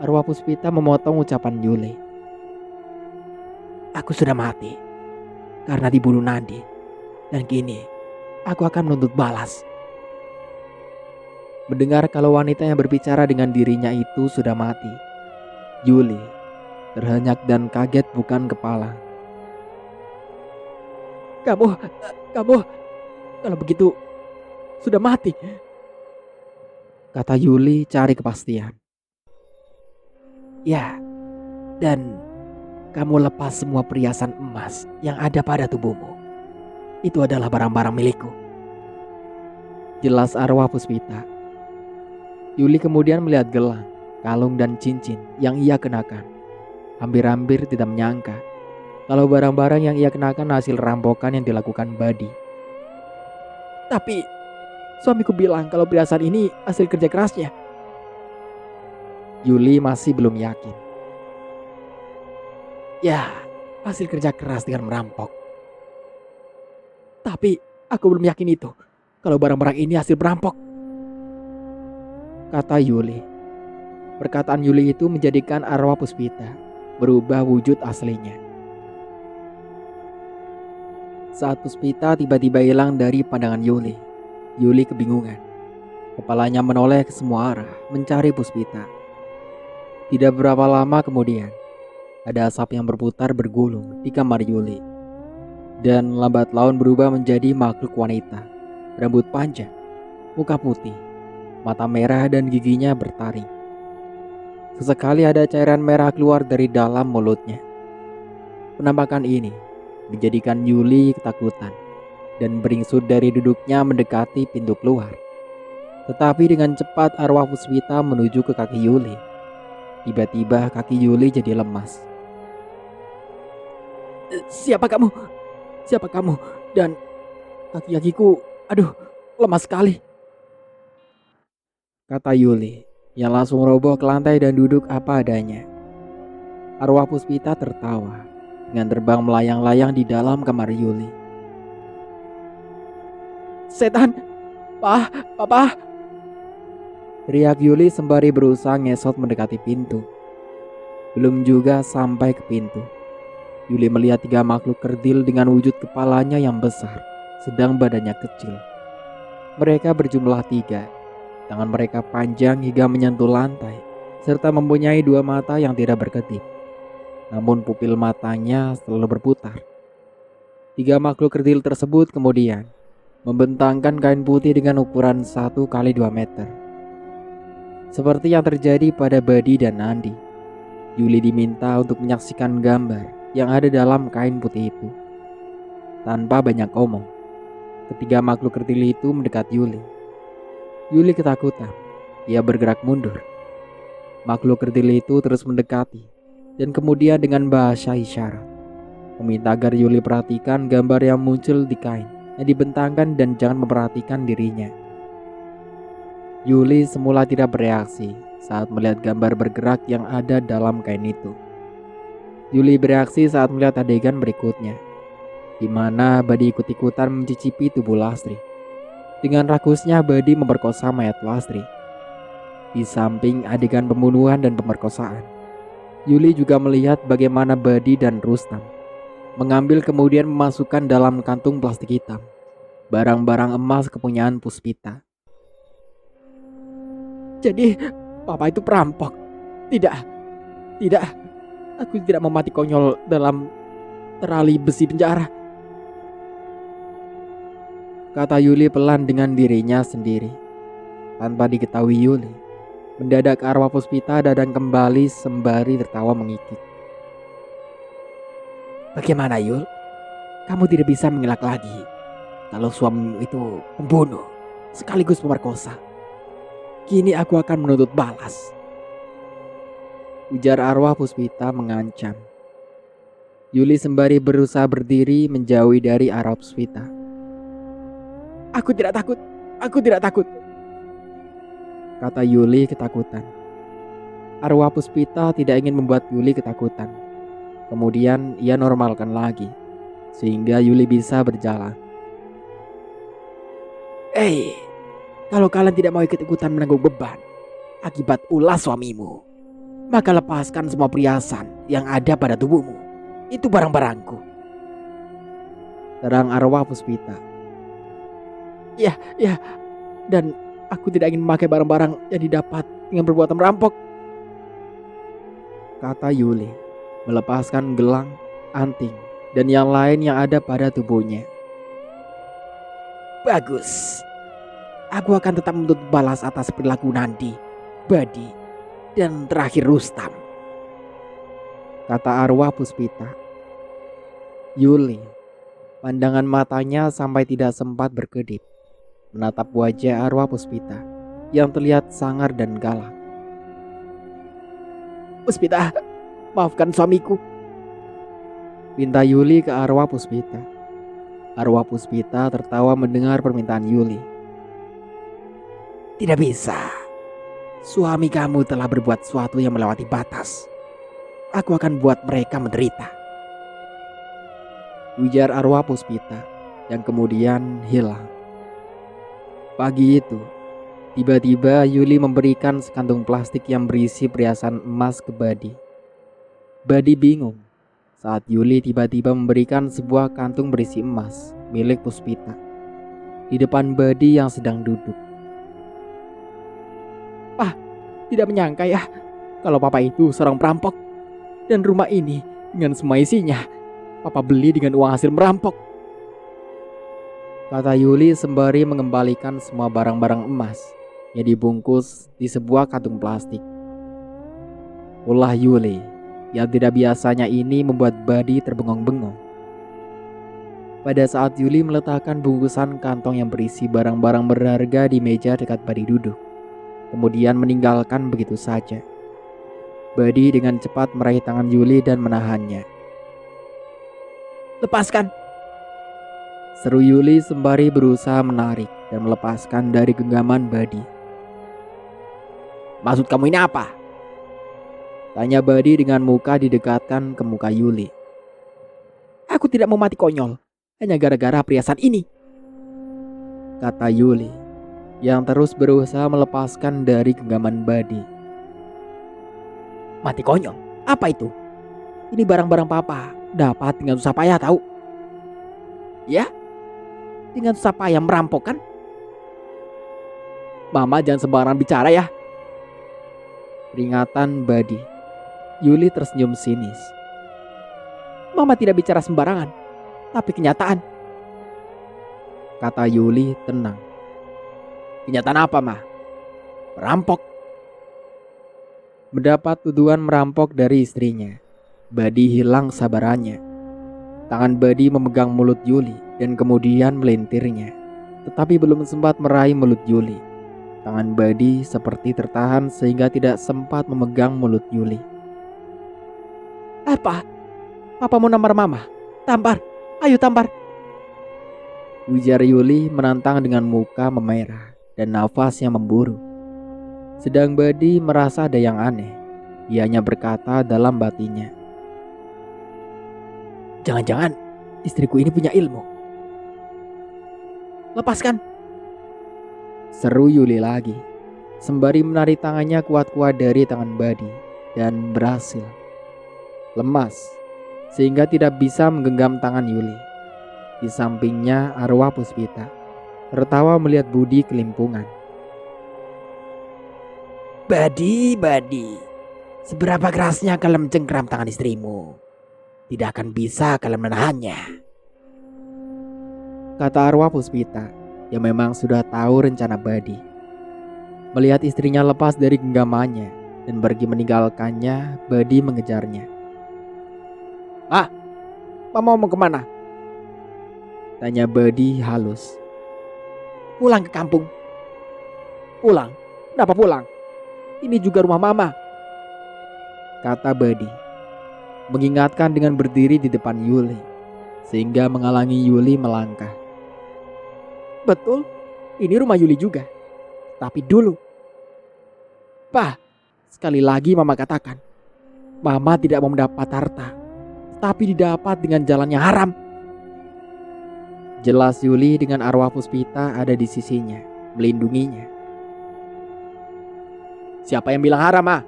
Arwah Puspita memotong ucapan Yuli. Aku sudah mati karena dibunuh Nandi. Dan kini aku akan menuntut balas. Mendengar kalau wanita yang berbicara dengan dirinya itu sudah mati, Yuli terhenyak dan kaget bukan kepala. Kamu kalau begitu sudah mati, kata Yuli cari kepastian. Ya, dan kamu lepas semua perhiasan emas yang ada pada tubuhmu. Itu adalah barang-barang milikku. Jelas arwah Puspita. Yuli kemudian melihat gelang, kalung dan cincin yang ia kenakan. Hampir-hampir tidak menyangka kalau barang-barang yang ia kenakan hasil rampokan yang dilakukan Badi. Tapi suamiku bilang kalau perhiasan ini hasil kerja kerasnya. Yuli masih belum yakin. Ya, hasil kerja keras dengan merampok. Tapi aku belum yakin itu, kalau barang-barang ini hasil perampok. Kata Yuli. Perkataan Yuli itu menjadikan arwah Puspita berubah wujud aslinya. Saat Puspita tiba-tiba hilang dari pandangan Yuli, Yuli kebingungan. Kepalanya menoleh ke semua arah mencari Puspita. Tidak berapa lama kemudian, ada asap yang berputar bergulung di kamar Yuli. Dan lambat laun berubah menjadi makhluk wanita. Rambut panjang, muka putih, mata merah dan giginya bertaring. Sesekali ada cairan merah keluar dari dalam mulutnya. Penampakan ini menjadikan Yuli ketakutan dan beringsut dari duduknya mendekati pintu keluar. Tetapi dengan cepat arwah Puspita menuju ke kaki Yuli. Tiba-tiba kaki Yuli jadi lemas. Siapa kamu? Siapa kamu? Dan kaki-kakiku, aduh, lemah sekali. Kata Yuli yang langsung roboh ke lantai dan duduk apa adanya. Arwah Puspita tertawa dengan terbang melayang-layang di dalam kamar Yuli. Setan, Papa. Teriak Yuli sembari berusaha ngesot mendekati pintu. Belum juga sampai ke pintu, Yuli melihat 3 makhluk kerdil dengan wujud kepalanya yang besar, sedang badannya kecil. Mereka berjumlah 3. Tangan mereka panjang hingga menyentuh lantai, serta mempunyai dua mata yang tidak berkedip. Namun pupil matanya selalu berputar. Tiga makhluk kerdil tersebut kemudian membentangkan kain putih dengan ukuran 1 x 2 meter. Seperti yang terjadi pada Buddy dan Nandi, Yuli diminta untuk menyaksikan gambar yang ada dalam kain putih itu. Tanpa banyak omong, ketiga makhluk kerdil itu mendekat Yuli. Yuli ketakutan. Ia bergerak mundur. Makhluk kerdil itu terus mendekati dan kemudian dengan bahasa isyarat meminta agar Yuli perhatikan gambar yang muncul di kain yang dibentangkan dan jangan memperhatikan dirinya. Yuli semula tidak bereaksi saat melihat gambar bergerak yang ada dalam kain itu. Yuli bereaksi saat melihat adegan berikutnya, di mana Buddy ikut-ikutan mencicipi tubuh Lastri. Dengan rakusnya Buddy memperkosa mayat Lastri. Di samping adegan pembunuhan dan pemerkosaan, Yuli juga melihat bagaimana Buddy dan Rustam mengambil kemudian memasukkan dalam kantung plastik hitam barang-barang emas kepunyaan Puspita. Jadi, Papa itu perampok. Tidak, tidak. Aku tidak mau mati konyol dalam terali besi penjara. Kata Yuli pelan dengan dirinya sendiri. Tanpa diketahui Yuli, mendadak arwah Puspita datang kembali sembari tertawa mengikik. Bagaimana, Yul? Kamu tidak bisa mengelak lagi kalau suamimu itu pembunuh sekaligus pemerkosa. Kini aku akan menuntut balas. Ujar arwah Puspita mengancam. Yuli sembari berusaha berdiri menjauhi dari arwah Puspita. Aku tidak takut. Aku tidak takut. Kata Yuli ketakutan. Arwah Puspita tidak ingin membuat Yuli ketakutan. Kemudian ia normalkan lagi, sehingga Yuli bisa berjalan. Kalau kalian tidak mau ikut-ikutan menanggung beban akibat ulah suamimu, maka lepaskan semua perhiasan yang ada pada tubuhmu. Itu barang-barangku. Terang arwah Puspita. Ya, dan aku tidak ingin memakai barang-barang yang didapat dengan perbuatan merampok. Kata Yuli, melepaskan gelang, anting, dan yang lain yang ada pada tubuhnya. Bagus. Aku akan tetap menuntut balas atas perilaku Nandi, Buddy, dan terakhir Rustam. Kata arwah Puspita. Yuli, pandangan matanya sampai tidak sempat berkedip, menatap wajah arwah Puspita yang terlihat sangar dan galak. Puspita, maafkan suamiku. Pinta Yuli ke arwah Puspita. Arwah Puspita tertawa mendengar permintaan Yuli. Tidak bisa. Suami kamu telah berbuat sesuatu yang melewati batas. Aku akan buat mereka menderita. Ujar arwah Puspita yang kemudian hilang. Pagi itu, tiba-tiba Yuli memberikan sekantung plastik yang berisi perhiasan emas ke Buddy. Buddy bingung saat Yuli tiba-tiba memberikan sebuah kantung berisi emas milik Puspita di depan Buddy yang sedang duduk. Tidak menyangka ya, kalau Papa itu seorang perampok. Dan rumah ini dengan semua isinya, Papa beli dengan uang hasil merampok. Kata Yuli sembari mengembalikan semua barang-barang emas yang dibungkus di sebuah kantung plastik. Ulah Yuli yang tidak biasanya ini membuat Buddy terbengong-bengong. Pada saat Yuli meletakkan bungkusan kantong yang berisi barang-barang berharga di meja dekat Buddy duduk, kemudian meninggalkan begitu saja, Buddy dengan cepat meraih tangan Yuli dan menahannya. Lepaskan. Seru Yuli sembari berusaha menarik dan melepaskan dari genggaman Buddy. Maksud kamu ini apa? Tanya Buddy dengan muka didekatkan ke muka Yuli. Aku tidak mau mati konyol hanya gara-gara perhiasan ini. Kata Yuli yang terus berusaha melepaskan dari genggaman Buddy. Mati konyol? Apa itu? Ini barang-barang Papa dapat dengan susah payah tahu. Ya? Dengan susah payah merampok kan? Mama jangan sembarangan bicara ya. Peringatan Badi. Yuli tersenyum sinis. Mama tidak bicara sembarangan, tapi kenyataan. Kata Yuli tenang. Kenyataan apa, Ma? Merampok. Mendapat tuduhan merampok dari istrinya, Badi hilang sabarannya. Tangan Badi memegang mulut Yuli dan kemudian melintirnya. Tetapi belum sempat meraih mulut Yuli. Tangan Badi seperti tertahan sehingga tidak sempat memegang mulut Yuli. Apa? Papa mau nampar Mama? Tampar, ayo tampar. Ujar Yuli menantang dengan muka memerah dan nafas yang memburu. Sedang Badi merasa ada yang aneh. Ia hanya berkata dalam batinnya, Jangan-jangan istriku ini punya ilmu. Lepaskan. seru Yuli lagi, sembari menarik tangannya kuat-kuat dari tangan Badi dan berhasil. Lemas, sehingga tidak bisa menggenggam tangan Yuli. Di sampingnya arwah Puspita, tertawa melihat Budi kelimpungan. Badi, seberapa kerasnya kalian mencengkram tangan istrimu, tidak akan bisa kalian menahannya. Kata arwah Puspita, yang memang sudah tahu rencana Badi. Melihat istrinya lepas dari genggamannya dan pergi meninggalkannya, Badi mengejarnya. Mama mau kemana? Tanya Badi halus. Pulang ke kampung. Pulang? Kenapa pulang? Ini juga rumah Mama. Kata Badi, mengingatkan dengan berdiri di depan Yuli, sehingga menghalangi Yuli melangkah. Betul, ini rumah Yuli juga. Tapi dulu, Pak, sekali lagi Mama katakan, Mama tidak mau mendapat harta, tapi didapat dengan jalan yang haram. Jelas Yuli dengan arwah Puspita ada di sisinya, melindunginya. Siapa yang bilang haram, Ma?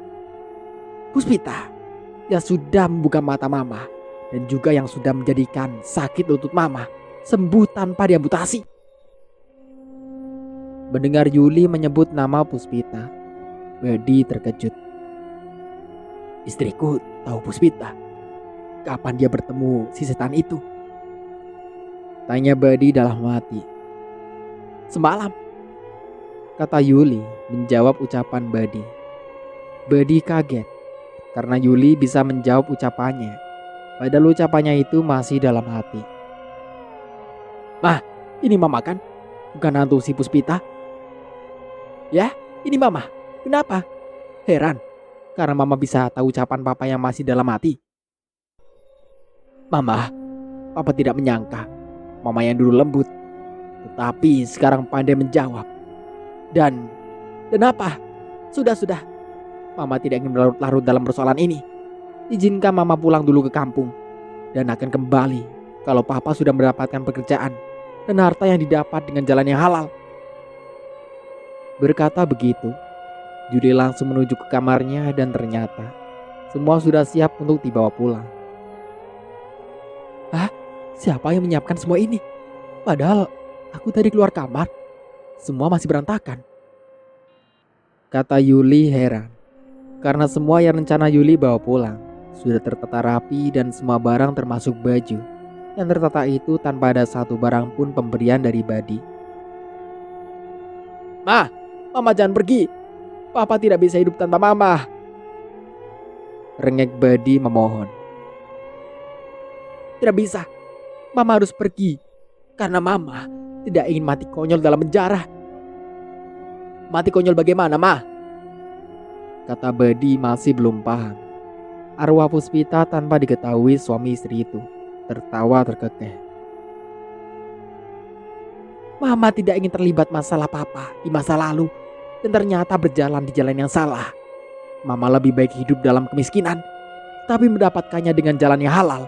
Puspita, yang sudah membuka mata Mama dan juga yang sudah menjadikan sakit lutut Mama sembuh tanpa diamputasi. Mendengar Yuli menyebut nama Puspita, Badi terkejut. Istriku tahu Puspita. Kapan dia bertemu si setan itu? Tanya Badi dalam hati. Semalam. Kata Yuli menjawab ucapan Badi. Badi kaget karena Yuli bisa menjawab ucapannya, padahal ucapannya itu masih dalam hati. Ini Mama kan? Bukan hantu si Puspita? Ya, ini Mama. Kenapa? Heran, karena Mama bisa tahu ucapan Papa yang masih dalam hati. Mama, Papa tidak menyangka Mama yang dulu lembut, tetapi sekarang pandai menjawab. Dan apa? Sudah. Mama tidak ingin berlarut-larut dalam persoalan ini. Izinkan Mama pulang dulu ke kampung dan akan kembali kalau Papa sudah mendapatkan pekerjaan dan harta yang didapat dengan jalan yang halal. Berkata begitu, Yuli langsung menuju ke kamarnya dan ternyata semua sudah siap untuk dibawa pulang. Siapa yang menyiapkan semua ini? Padahal aku tadi keluar kamar, semua masih berantakan. Kata Yuli heran, karena semua yang rencana Yuli bawa pulang sudah tertata rapi dan semua barang termasuk baju yang tertata itu tanpa ada satu barang pun pemberian dari Badi. Mama jangan pergi. Papa tidak bisa hidup tanpa Mama. Rengek Badi memohon. Tidak bisa. Mama harus pergi karena Mama tidak ingin mati konyol dalam penjara. Mati konyol bagaimana, Ma? Kata Badi masih belum paham. Arwah Puspita tanpa diketahui suami istri itu tertawa terkekeh. Mama tidak ingin terlibat masalah Papa di masa lalu dan ternyata berjalan di jalan yang salah. Mama lebih baik hidup dalam kemiskinan tapi mendapatkannya dengan jalan yang halal.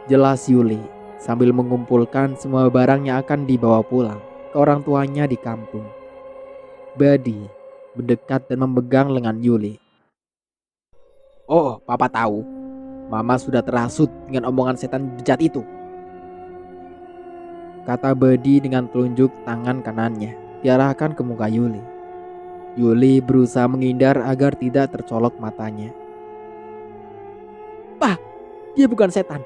Jelas Yuli sambil mengumpulkan semua barang yang akan dibawa pulang ke orang tuanya di kampung. Badi mendekat dan memegang lengan Yuli. Oh, Papa tahu. Mama sudah terhasut dengan omongan setan bejat itu. Kata Badi dengan telunjuk tangan kanannya diarahkan ke muka Yuli. Yuli berusaha menghindar agar tidak tercolok matanya. Pak, dia bukan setan.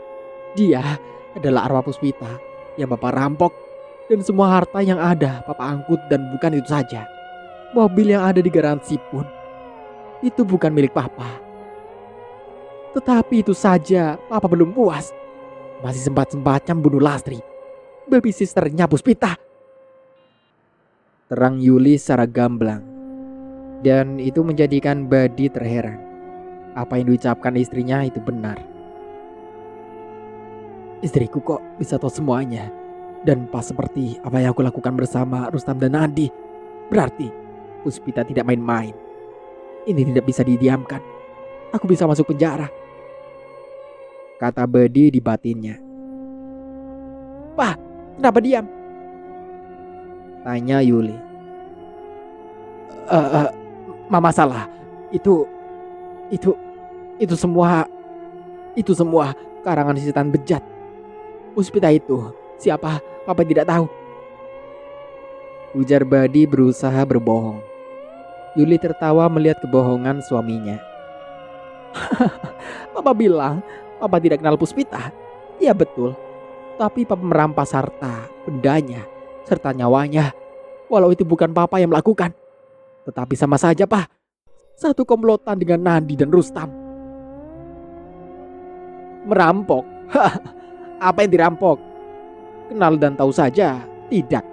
Dia adalah arwah Puspita yang Bapak rampok. Dan semua harta yang ada Bapak angkut, dan bukan itu saja. Mobil yang ada di garansi pun itu bukan milik Papa. Tetapi itu saja Papa belum puas. Masih sempat-sempatnya membunuh Lastri, baby sisternya Puspita. Terang Yuli secara gamblang. Dan itu menjadikan Badi terheran. Apa yang diucapkan istrinya itu benar. Istriku kok bisa tahu semuanya, dan pas seperti apa yang aku lakukan bersama Rustam dan Andi. Berarti Puspita tidak main-main. Ini tidak bisa didiamkan. Aku bisa masuk penjara, kata Badi di batinnya. Pak, kenapa diam? Tanya Yuli. Mama salah. Itu semua karangan setan bejat. Puspita itu siapa? Papa tidak tahu. Ujar Badi berusaha berbohong. Yuli tertawa melihat kebohongan suaminya. Papa bilang Papa tidak kenal Puspita. Ya betul. Tapi Papa merampas harta, bendanya, serta nyawanya. Walau itu bukan Papa yang melakukan. Tetapi sama saja, Pak. Satu komplotan dengan Nandi dan Rustam. Merampok? Apa yang dirampok? Kenal dan tahu saja? Tidak.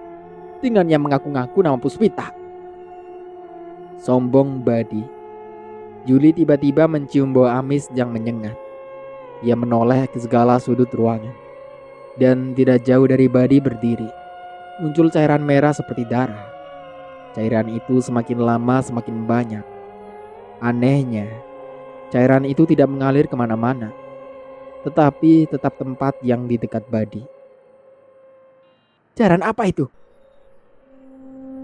Dengan yang mengaku-ngaku nama Puspita. Sombong Badi. Yuli tiba-tiba mencium bau amis yang menyengat. Ia menoleh ke segala sudut ruangan. Dan tidak jauh dari Badi berdiri, muncul cairan merah seperti darah. Cairan itu semakin lama semakin banyak. Anehnya, cairan itu tidak mengalir kemana-mana, tetapi tetap tempat yang di dekat Badi. Cairan apa itu?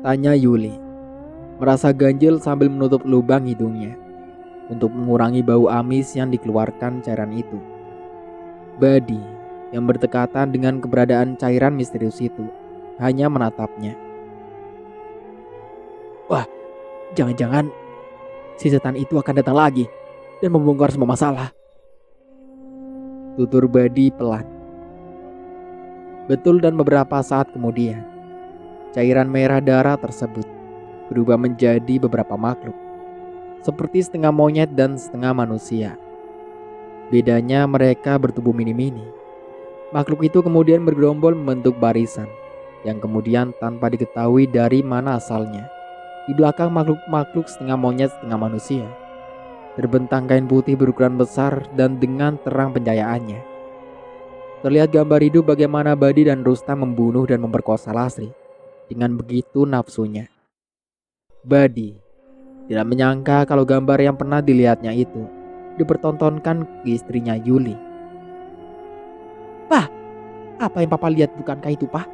Tanya Yuli, merasa ganjil sambil menutup lubang hidungnya untuk mengurangi bau amis yang dikeluarkan cairan itu. Badi yang berdekatan dengan keberadaan cairan misterius itu hanya menatapnya. Wah, jangan-jangan si setan itu akan datang lagi dan membongkar semua masalah. Tutur Badi pelan. Betul, dan beberapa saat kemudian, cairan merah darah tersebut berubah menjadi beberapa makhluk, seperti setengah monyet dan setengah manusia. Bedanya mereka bertubuh mini-mini. Makhluk itu kemudian bergerombol membentuk barisan, yang kemudian tanpa diketahui dari mana asalnya, di belakang makhluk-makhluk setengah monyet setengah manusia, terbentang kain putih berukuran besar dan dengan terang pencahayaannya terlihat gambar hidup bagaimana Badi dan Rustam membunuh dan memperkosa Lastri dengan begitu nafsunya. Badi tidak menyangka kalau gambar yang pernah dilihatnya itu dipertontonkan ke istrinya Yuli. Pak, apa yang Papa lihat bukankah itu, Pak?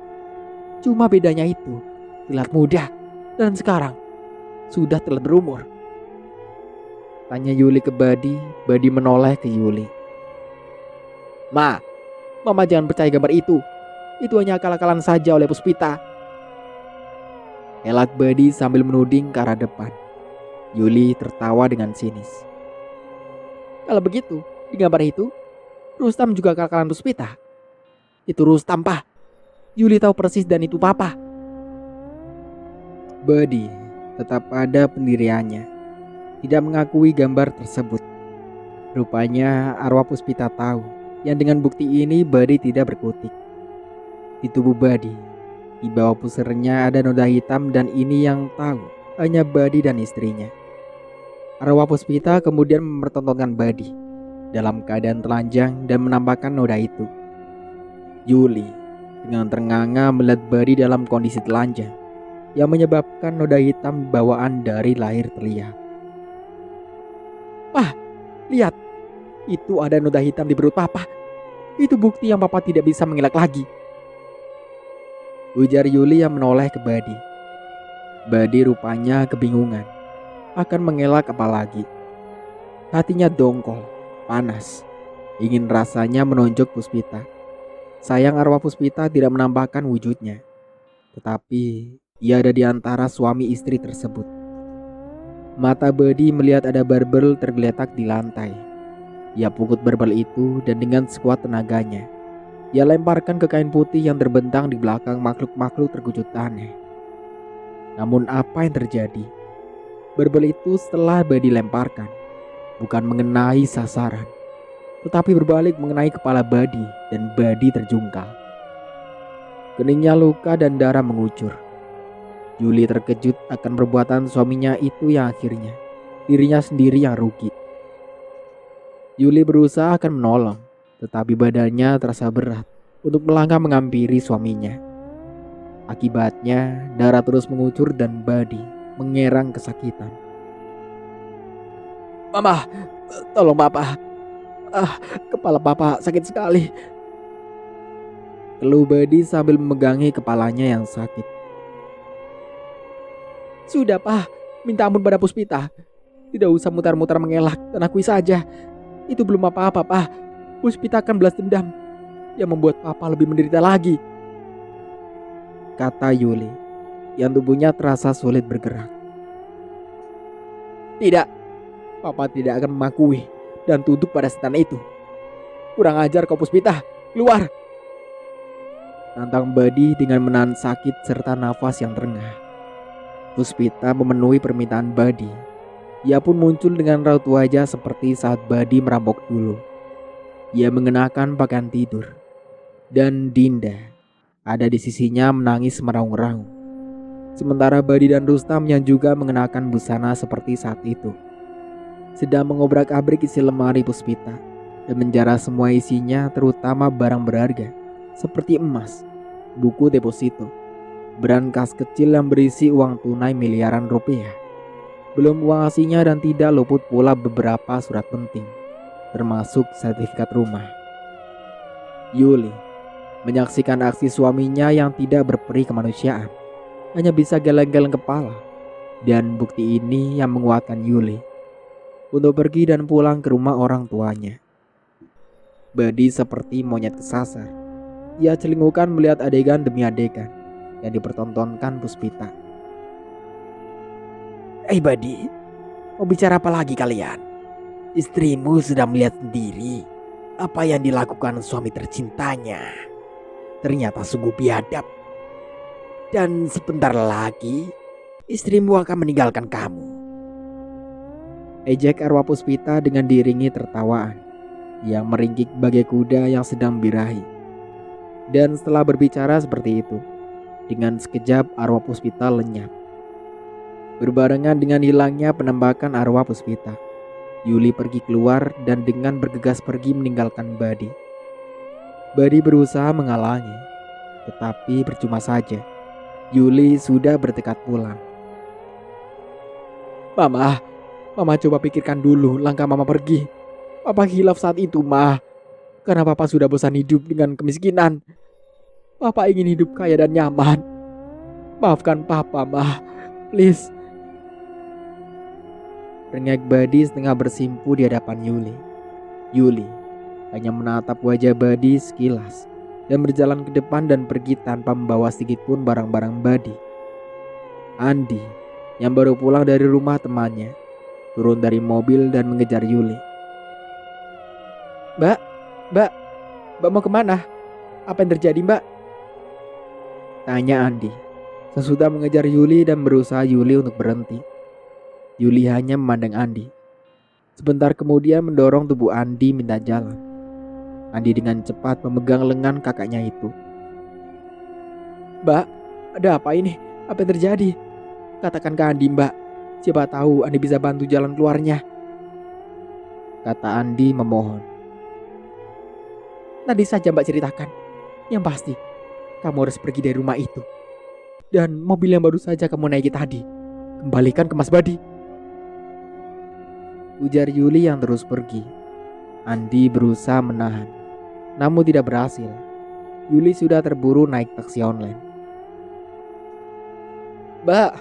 Cuma bedanya itu terlihat muda, dan sekarang sudah terlihat berumur. Tanya Yuli ke Badi. Badi menoleh ke Yuli. Mama jangan percaya gambar itu. Itu hanya akal-akalan saja oleh Puspita. Elak Badi sambil menuding ke arah depan. Yuli tertawa dengan sinis. Kalau begitu, di gambar itu Rustam juga akal-akalan Puspita. Itu Rustam, Pak. Yuli tahu persis dan itu Papa. Badi tetap pada pendiriannya, tidak mengakui gambar tersebut. Rupanya arwah Puspita tahu, yang dengan bukti ini Badi tidak berkutik. Di tubuh Badi, di bawah pusernya ada noda hitam, dan ini yang tahu hanya Badi dan istrinya. Arwah Puspita kemudian mempertontonkan Badi dalam keadaan telanjang dan menampakkan noda itu. Yuli dengan ternganga melihat Badi dalam kondisi telanjang, yang menyebabkan noda hitam bawaan dari lahir terlihat. Wah, lihat. Itu ada noda hitam di perut Papa. Itu bukti yang Papa tidak bisa mengelak lagi. Ujar Yuli yang menoleh ke Badi. Badi rupanya kebingungan akan mengelak apa lagi. Hatinya dongkol, panas, ingin rasanya menonjok Puspita. Sayang arwah Puspita tidak menampakkan wujudnya, tetapi ia ada di antara suami istri tersebut. Mata Badi melihat ada barbel tergeletak di lantai. Ia pukul barbel itu dan dengan sekuat tenaganya ia lemparkan ke kain putih yang terbentang di belakang makhluk-makhluk terkejutannya. Namun apa yang terjadi? Barbel itu setelah Badi lemparkan bukan mengenai sasaran, tetapi berbalik mengenai kepala Badi dan Badi terjungkal. Keningnya luka dan darah mengucur. Yuli terkejut akan perbuatan suaminya itu yang akhirnya dirinya sendiri yang rugi. Yuli berusaha akan menolong, tetapi badannya terasa berat untuk melangkah menghampiri suaminya. Akibatnya darah terus mengucur dan Badi mengerang kesakitan. Mama, tolong Papa. Kepala Papa sakit sekali. Keluh Badi sambil memegangi kepalanya yang sakit. Sudah Pak, minta ampun pada Puspita. Tidak usah mutar-mutar mengelak dan akui saja. Itu belum apa-apa Pak. Puspita akan balas dendam yang membuat Papa lebih menderita lagi, kata Yuli yang tubuhnya terasa sulit bergerak. Tidak, Papa tidak akan mengakui dan tunduk pada setan itu. Kurang ajar kau Puspita, keluar, tantang Badi dengan menahan sakit serta nafas yang terengah. Puspita memenuhi permintaan Badi. Ia pun muncul dengan raut wajah seperti saat Badi merampok dulu. Ia mengenakan pakaian tidur, dan Dinda ada di sisinya menangis meraung-raung. Sementara Badi dan Rustam yang juga mengenakan busana seperti saat itu sedang mengobrak-abrik isi lemari Puspita dan menjarah semua isinya, terutama barang berharga seperti emas, buku deposito, berangkas kecil yang berisi uang tunai miliaran rupiah, belum uang aslinya, dan tidak luput pula beberapa surat penting termasuk sertifikat rumah. Yuli menyaksikan aksi suaminya yang tidak berperi kemanusiaan, hanya bisa geleng-geleng kepala, dan bukti ini yang menguatkan Yuli untuk pergi dan pulang ke rumah orang tuanya. Badi seperti monyet kesasar. Ia celingukan melihat adegan demi adegan yang dipertontonkan Puspita. Badi, mau bicara apa lagi kalian? Istrimu sudah melihat sendiri apa yang dilakukan suami tercintanya. Ternyata sungguh biadab. Dan sebentar lagi istrimu akan meninggalkan kamu, ejek arwah Puspita dengan diiringi tertawaan yang meringkik bagai kuda yang sedang birahi. Dan setelah berbicara seperti itu, dengan sekejap arwah Puspita lenyap. Berbarengan dengan hilangnya penampakan arwah Puspita, Yuli pergi keluar dan dengan bergegas pergi meninggalkan Badi. Badi berusaha menghalangi, tetapi percuma saja. Yuli sudah bertekad pulang. Mama coba pikirkan dulu langkah Mama pergi. Papa hilaf saat itu, Ma. Karena Papa sudah bosan hidup dengan kemiskinan. Papa ingin hidup kaya dan nyaman. Maafkan Papa, Ma. Please. Rengek Badi setengah bersimpu di hadapan Yuli. Yuli hanya menatap wajah Badi sekilas dan berjalan ke depan dan pergi tanpa membawa sedikit pun barang-barang Badi. Andi yang baru pulang dari rumah temannya turun dari mobil dan mengejar Yuli. Mbak mau kemana? Apa yang terjadi, Mbak? Tanya Andi sesudah mengejar Yuli dan berusaha Yuli untuk berhenti. Yuli hanya memandang Andi. Sebentar kemudian mendorong tubuh Andi minta jalan. Andi dengan cepat memegang lengan kakaknya itu. Mbak, ada apa ini? Apa yang terjadi? Katakan ke Andi, Mbak. Siapa tahu Andi bisa bantu jalan keluarnya, kata Andi memohon. Nanti saja Mbak ceritakan. Yang pasti, kamu harus pergi dari rumah itu. Dan mobil yang baru saja kamu naiki tadi, kembalikan ke Mas Badi, ujar Yuli yang terus pergi. Andi berusaha menahan, namun tidak berhasil. Yuli sudah terburu naik taksi online. Mbak,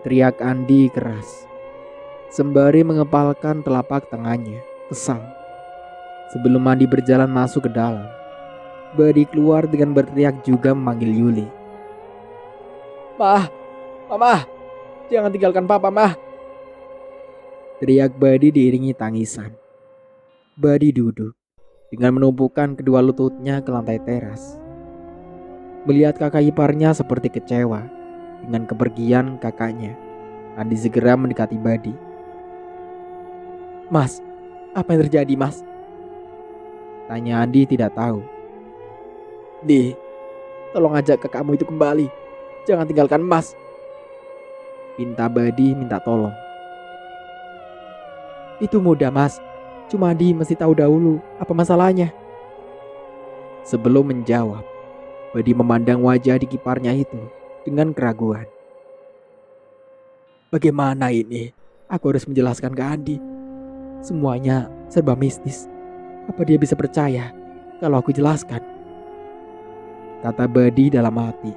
teriak Andi keras sembari mengepalkan telapak tangannya kesal. Sebelum Andi berjalan masuk ke dalam, Badi keluar dengan berteriak juga memanggil Yuli. Mama, Jangan tinggalkan papa, Mah. Teriak Badi diiringi tangisan. Badi duduk dengan menumpukan kedua lututnya ke lantai teras. Melihat kakak iparnya seperti kecewa dengan kepergian kakaknya, Andi segera mendekati Badi. Mas, apa yang terjadi, Mas? Tanya Andi tidak tahu. Di, tolong ajak kakakmu itu kembali. Jangan tinggalkan Mas. Pinta Badi minta tolong. Itu mudah, Mas. Cuma Adi mesti tahu dahulu apa masalahnya. Sebelum menjawab, Badi memandang wajah adik iparnya itu dengan keraguan. Bagaimana ini? Aku harus menjelaskan ke Andi. Semuanya serba mistis. Apa dia bisa percaya kalau aku jelaskan? Kata Badi dalam hati.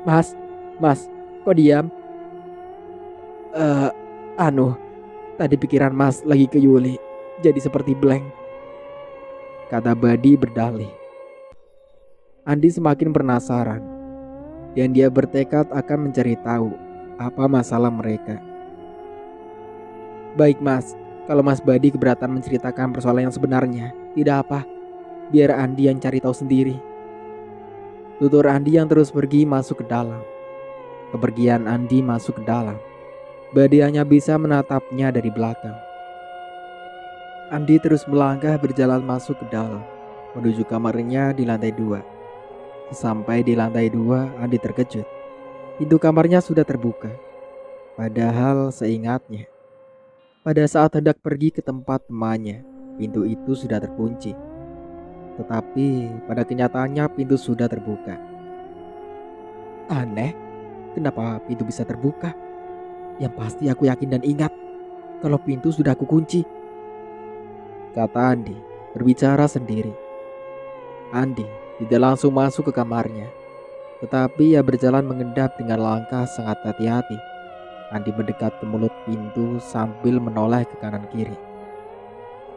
Mas, kok diam? Tadi pikiran Mas lagi ke Yuli, jadi seperti blank. Kata Badi berdalih. Andi semakin penasaran dan dia bertekad akan mencari tahu apa masalah mereka. Baik Mas, kalau Mas Badi keberatan menceritakan persoalan yang sebenarnya, tidak apa. Biar Andi yang cari tahu sendiri. Tutur Andi yang terus pergi masuk ke dalam. Kepergian Andi masuk ke dalam. Badi hanya bisa menatapnya dari belakang. Andi terus melangkah berjalan masuk ke dalam, menuju kamarnya di lantai 2. Sampai di lantai 2, Andi terkejut. Pintu kamarnya sudah terbuka. Padahal seingatnya, pada saat hendak pergi ke tempat temannya, pintu itu sudah terkunci. Tetapi pada kenyataannya pintu sudah terbuka. Aneh, kenapa pintu bisa terbuka? Yang pasti aku yakin dan ingat kalau pintu sudah aku kunci. Kata Andi, berbicara sendiri. Andi tidak langsung masuk ke kamarnya, tetapi ia berjalan mengendap dengan langkah sangat hati-hati. Andi mendekat ke mulut pintu sambil menoleh ke kanan kiri.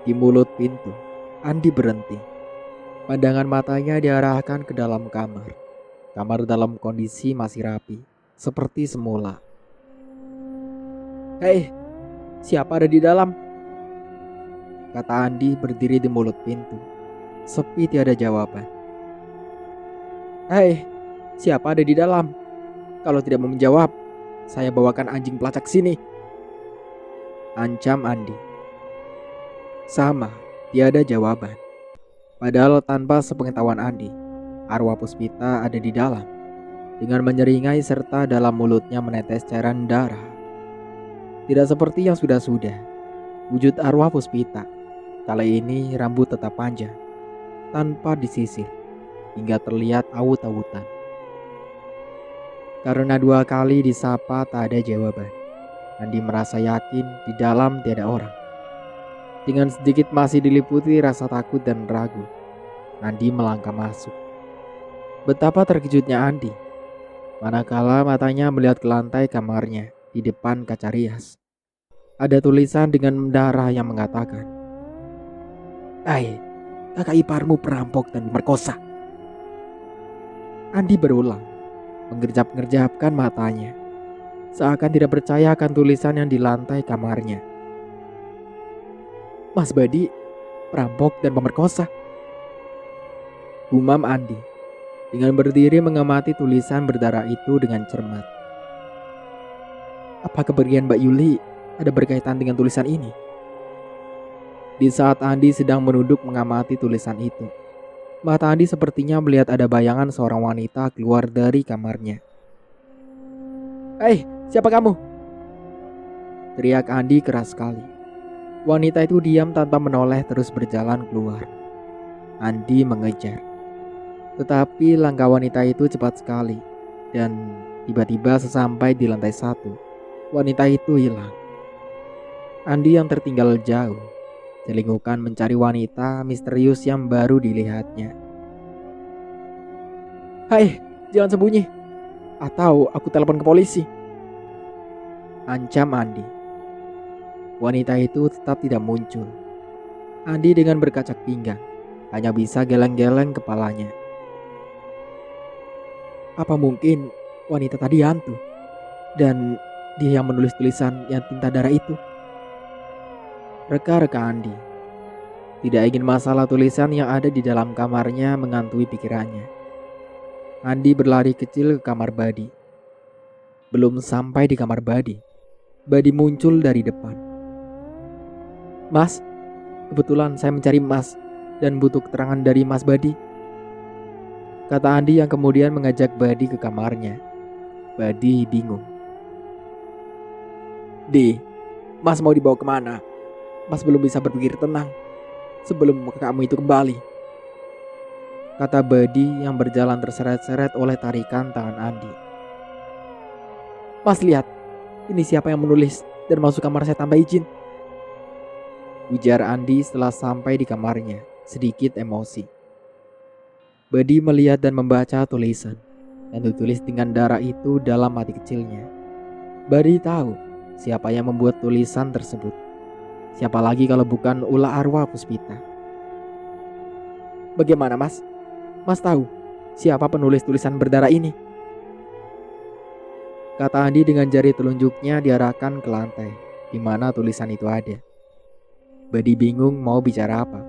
Di mulut pintu, Andi berhenti. Pandangan matanya diarahkan ke dalam kamar. Kamar dalam kondisi masih rapi, seperti semula. Hei, siapa ada di dalam? Kata Andi berdiri di mulut pintu. Sepi tiada jawaban. Hei, siapa ada di dalam? Kalau tidak mau menjawab, saya bawakan anjing pelacak sini. Ancam Andi. Sama, tiada jawaban. Padahal tanpa sepengetahuan Andi, arwah Puspita ada di dalam. Dengan menyeringai serta dalam mulutnya menetes cairan darah. Tidak seperti yang sudah-sudah. Wujud arwah Puspita kali ini rambut tetap panjang, tanpa disisir, hingga terlihat awut-awutan. Karena 2 kali disapa tak ada jawaban, Andi merasa yakin di dalam tiada orang. Dengan sedikit masih diliputi rasa takut dan ragu, Andi melangkah masuk. Betapa terkejutnya Andi, manakala matanya melihat ke lantai kamarnya di depan kaca rias. Ada tulisan dengan darah yang mengatakan, Hai, kakak iparmu perampok dan pemerkosa. Andi berulang, mengerjap-ngerjapkan matanya, seakan tidak percaya akan tulisan yang di lantai kamarnya. Mas Badi, perampok dan pemerkosa. Gumam Andi, dengan berdiri mengamati tulisan berdarah itu dengan cermat. Apa kepergian Mbak Yuli ada berkaitan dengan tulisan ini? Di saat Andi sedang menunduk mengamati tulisan itu, mata Andi sepertinya melihat ada bayangan seorang wanita keluar dari kamarnya. Hei, siapa kamu? Teriak Andi keras sekali. Wanita itu diam tanpa menoleh terus berjalan keluar. Andi mengejar. Tetapi langkah wanita itu cepat sekali. Dan tiba-tiba sesampai di lantai 1, wanita itu hilang. Andi yang tertinggal jauh, celingkukan mencari wanita misterius yang baru dilihatnya. Hai, jangan sembunyi. Atau aku telepon ke polisi. Ancam Andi. Wanita itu tetap tidak muncul. Andi dengan berkacak pinggang hanya bisa geleng-geleng kepalanya. Apa mungkin wanita tadi hantu? Dan dia yang menulis tulisan yang tinta darah itu. Reka-reka Andi. Tidak ingin masalah tulisan yang ada di dalam kamarnya menghantui pikirannya. Andi berlari kecil ke kamar Badi. Belum sampai di kamar Badi, Badi muncul dari depan. Mas, kebetulan saya mencari Mas dan butuh keterangan dari Mas Badi, kata Andi yang kemudian mengajak Badi ke kamarnya. Badi bingung. Di, Mas mau dibawa kemana? Mas belum bisa berpikir tenang sebelum kamu itu kembali, kata Badi yang berjalan terseret-seret oleh tarikan tangan Andi. Mas lihat, ini siapa yang menulis dan masuk kamar saya tanpa izin, ujar Andi setelah sampai di kamarnya, sedikit emosi. Badi melihat dan membaca tulisan yang ditulis dengan darah itu dalam hati kecilnya. Badi tahu siapa yang membuat tulisan tersebut. Siapa lagi kalau bukan ulah arwah Puspita. Bagaimana Mas? Mas tahu siapa penulis tulisan berdarah ini? Kata Andi dengan jari telunjuknya diarahkan ke lantai di mana tulisan itu ada. Badi bingung mau bicara apa.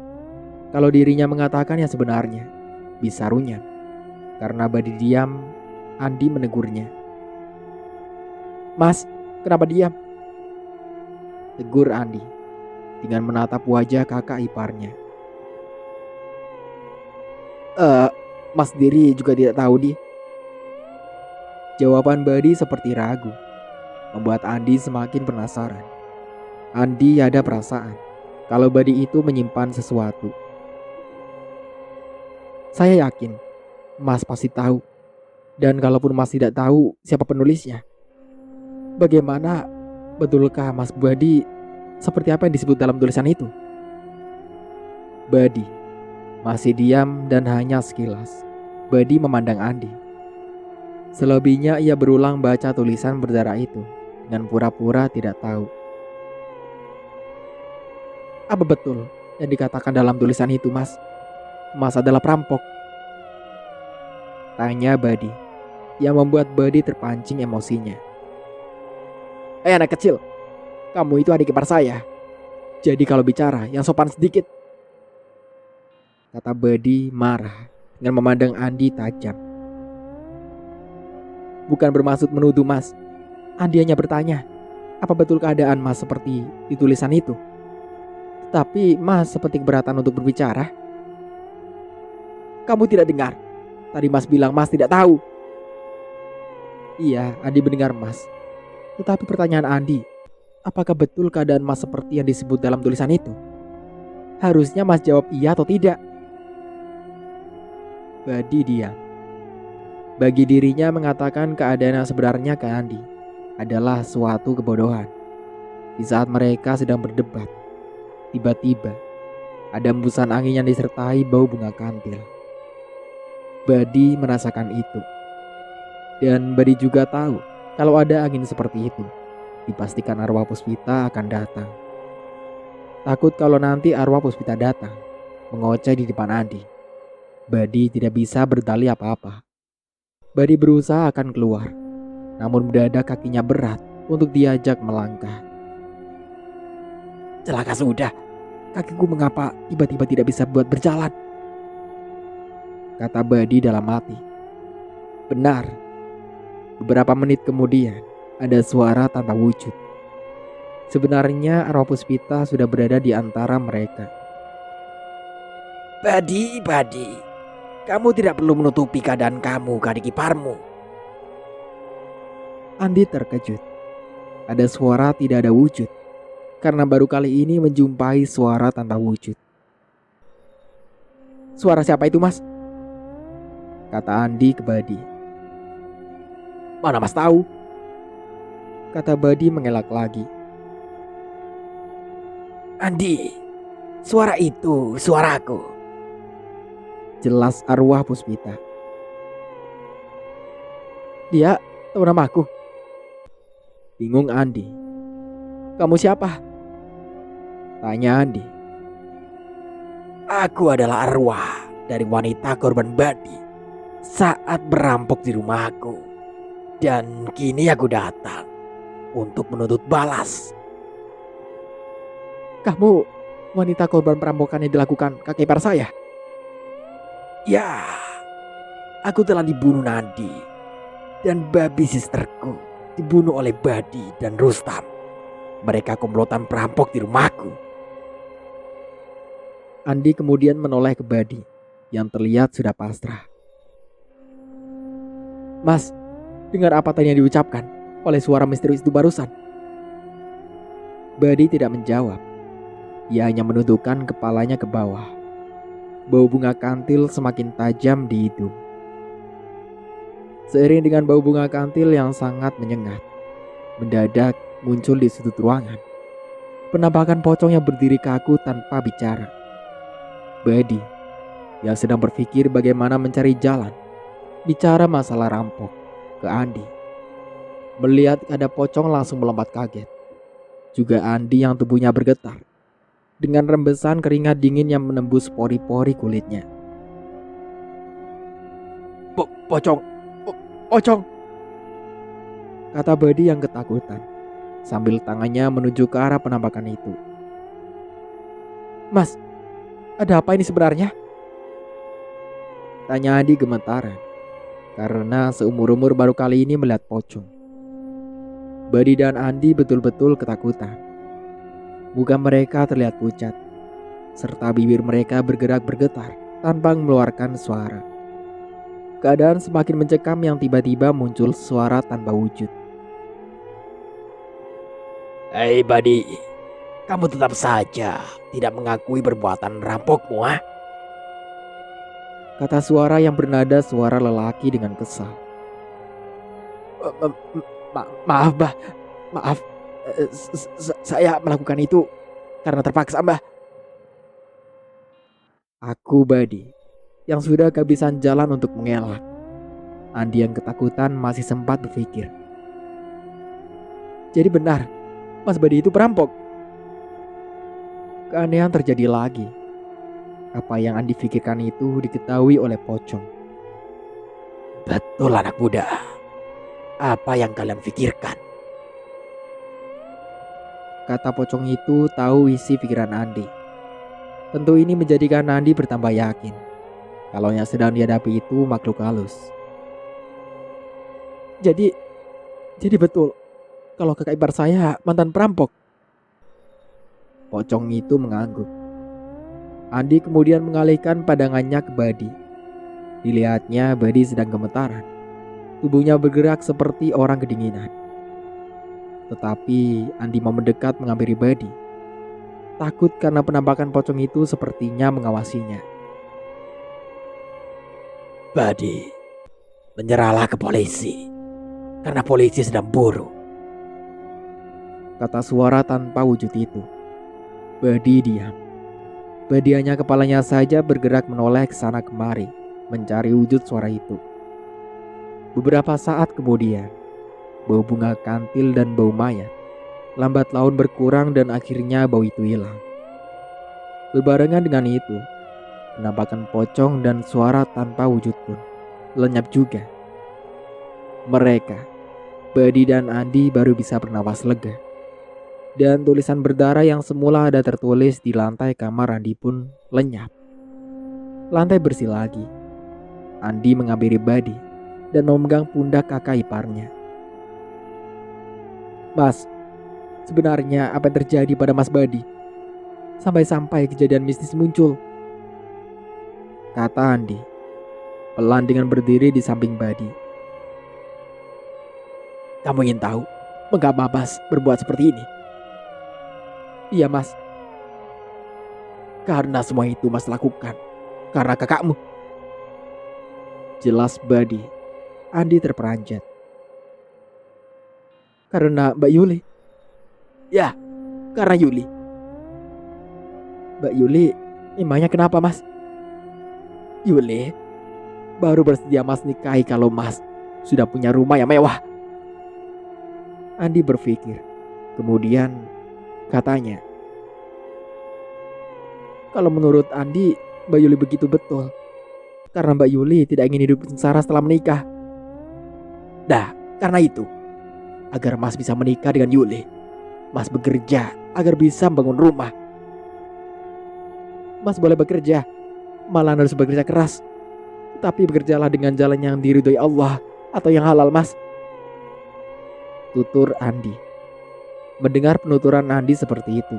Kalau dirinya mengatakan yang sebenarnya, bisa runyam. Karena Badi diam, Andi menegurnya. Mas, kenapa diam? Tegur Andi dengan menatap wajah kakak iparnya. Mas sendiri juga tidak tahu di. Jawaban Badi seperti ragu, membuat Andi semakin penasaran. Andi ada perasaan kalau Badi itu menyimpan sesuatu. Saya yakin Mas pasti tahu. Dan kalaupun Mas tidak tahu siapa penulisnya, bagaimana, betulkah Mas Badi seperti apa yang disebut dalam tulisan itu? Badi masih diam dan hanya sekilas. Badi memandang Andi. Selebihnya ia berulang baca tulisan berdarah itu dengan pura-pura tidak tahu. Apa betul yang dikatakan dalam tulisan itu, Mas? Mas adalah perampok? Tanya Badi, yang membuat Badi terpancing emosinya. Anak kecil, kamu itu adik ipar saya. Jadi kalau bicara yang sopan sedikit, kata Badi marah dengan memandang Andi tajam. Bukan bermaksud menuduh Mas. Andi hanya bertanya, apa betul keadaan Mas seperti di tulisan itu? Tapi Mas seperti keberatan untuk berbicara. Kamu tidak dengar? Tadi Mas bilang Mas tidak tahu. Iya, Andi mendengar Mas. Tetapi pertanyaan Andi, apakah betul keadaan Mas seperti yang disebut dalam tulisan itu? Harusnya Mas jawab iya atau tidak. Badi diam. Bagi dirinya mengatakan keadaan yang sebenarnya ke Andi adalah suatu kebodohan. Di saat mereka sedang berdebat, tiba-tiba ada embusan angin yang disertai bau bunga kantil. Badi merasakan itu. Dan Badi juga tahu kalau ada angin seperti itu, dipastikan arwah Puspita akan datang. Takut kalau nanti arwah Puspita datang, mengoceh di depan Andi. Badi tidak bisa berdalih apa-apa. Badi berusaha akan keluar, namun mendadak kakinya berat untuk diajak melangkah. Celaka sudah, kakiku mengapa tiba-tiba tidak bisa buat berjalan? Kata Badi dalam hati. Benar. Beberapa menit kemudian ada suara tanpa wujud. Sebenarnya arwah Puspita sudah berada di antara mereka. Badi, kamu tidak perlu menutupi keadaan kamu ke adik iparmu. Andi terkejut. Ada suara tidak ada wujud, karena baru kali ini menjumpai suara tanpa wujud. Suara siapa itu, Mas? Kata Andi ke Badi. Mana Mas tahu? Kata Badi mengelak lagi. Andi, suara itu suaraku. Jelas arwah Puspita. Dia tahu namaku. Bingung Andi. Kamu siapa? Tanya Andi. Aku adalah arwah dari wanita korban Badi saat berampok di rumahku. Dan kini aku datang untuk menuntut balas. Kamu wanita korban perampokan yang dilakukan kakek ipar saya? Ya, aku telah dibunuh Nandi. Dan babi sisterku dibunuh oleh Badi dan Rustam. Mereka komplotan perampok di rumahku. Andi kemudian menoleh ke Badi yang terlihat sudah pasrah. Mas, dengar apa tadi yang diucapkan oleh suara misterius itu barusan? Badi tidak menjawab. Ia hanya menundukkan kepalanya ke bawah. Bau bunga kantil semakin tajam di hidung. Seiring dengan bau bunga kantil yang sangat menyengat, mendadak muncul di sudut ruangan penampakan pocong yang berdiri kaku tanpa bicara. Badi yang sedang berpikir bagaimana mencari jalan bicara masalah rampok ke Andi. Melihat ada pocong langsung melompat kaget. Juga Andi yang tubuhnya bergetar dengan rembesan keringat dingin yang menembus pori-pori kulitnya. Pocong, Kata Badi yang ketakutan sambil tangannya menuju ke arah penampakan itu. Mas, ada apa ini sebenarnya? Tanya Andi gemetaran karena seumur-umur baru kali ini melihat pocong. Badi dan Andi betul-betul ketakutan. Muka mereka terlihat pucat, serta bibir mereka bergerak bergetar tanpa mengeluarkan suara. Keadaan semakin mencekam yang tiba-tiba muncul suara tanpa wujud. Hei Badi, kamu tetap saja tidak mengakui perbuatan rampokmu, ha? Kata suara yang bernada suara lelaki dengan kesal. Maaf, Mbah. Maaf. Saya melakukan itu karena terpaksa, Mbah. Aku Badi yang sudah kehabisan jalan untuk mengelak. Andi yang ketakutan masih sempat berpikir. Jadi benar, Mas Badi itu perampok. Keanehan terjadi lagi. Apa yang Andi pikirkan itu diketahui oleh pocong. Betul anak muda. Apa yang kalian pikirkan? Kata pocong itu tahu isi pikiran Andi. Tentu ini menjadikan Andi bertambah yakin kalau yang sedang dihadapi itu makhluk halus. Jadi betul kalau kakak ipar saya mantan perampok. Pocong itu mengangguk. Andi kemudian mengalihkan pandangannya ke Badi. Dilihatnya Badi sedang gemetaran. Tubuhnya bergerak seperti orang kedinginan. Tetapi Andi mau mendekat menghampiri Badi. Takut karena penampakan pocong itu sepertinya mengawasinya. Badi, menyerahlah ke polisi. Karena polisi sedang buru. Kata suara tanpa wujud itu. Badi diam. Badi hanya kepalanya saja bergerak menoleh ke sana kemari, mencari wujud suara itu. Beberapa saat kemudian, bau bunga kantil dan bau mayat lambat laun berkurang dan akhirnya bau itu hilang. Berbarengan dengan itu, penampakan pocong dan suara tanpa wujud pun lenyap juga. Mereka, Badi dan Andi baru bisa bernapas lega. Dan tulisan berdarah yang semula ada tertulis di lantai kamar Andi pun lenyap. Lantai bersih lagi. Andi menghampiri Badi dan memegang pundak kakak iparnya. Mas, sebenarnya apa yang terjadi pada Mas Badi? Sampai-sampai kejadian mistis muncul. Kata Andi, pelan dengan berdiri di samping Badi. Kamu ingin tahu mengapa Mas berbuat seperti ini? Iya mas. Karena semua itu Mas lakukan karena kakakmu. Jelas Badi. Andi terperanjat. Karena Mbak Yuli. Ya, karena Yuli. Mbak Yuli emangnya kenapa mas? Yuli baru bersedia Mas nikahi kalau Mas sudah punya rumah yang mewah. Andi berpikir. Kemudian katanya, kalau menurut Andi, Mbak Yuli begitu betul. Karena Mbak Yuli tidak ingin hidup sengsara setelah menikah. Dah, Karena itu, agar Mas bisa menikah dengan Yuli, Mas bekerja agar bisa membangun rumah. Mas boleh bekerja, malah harus bekerja keras. Tapi bekerjalah dengan jalan yang diridhoi Allah atau yang halal, Mas. Tutur Andi. Mendengar penuturan Andi seperti itu,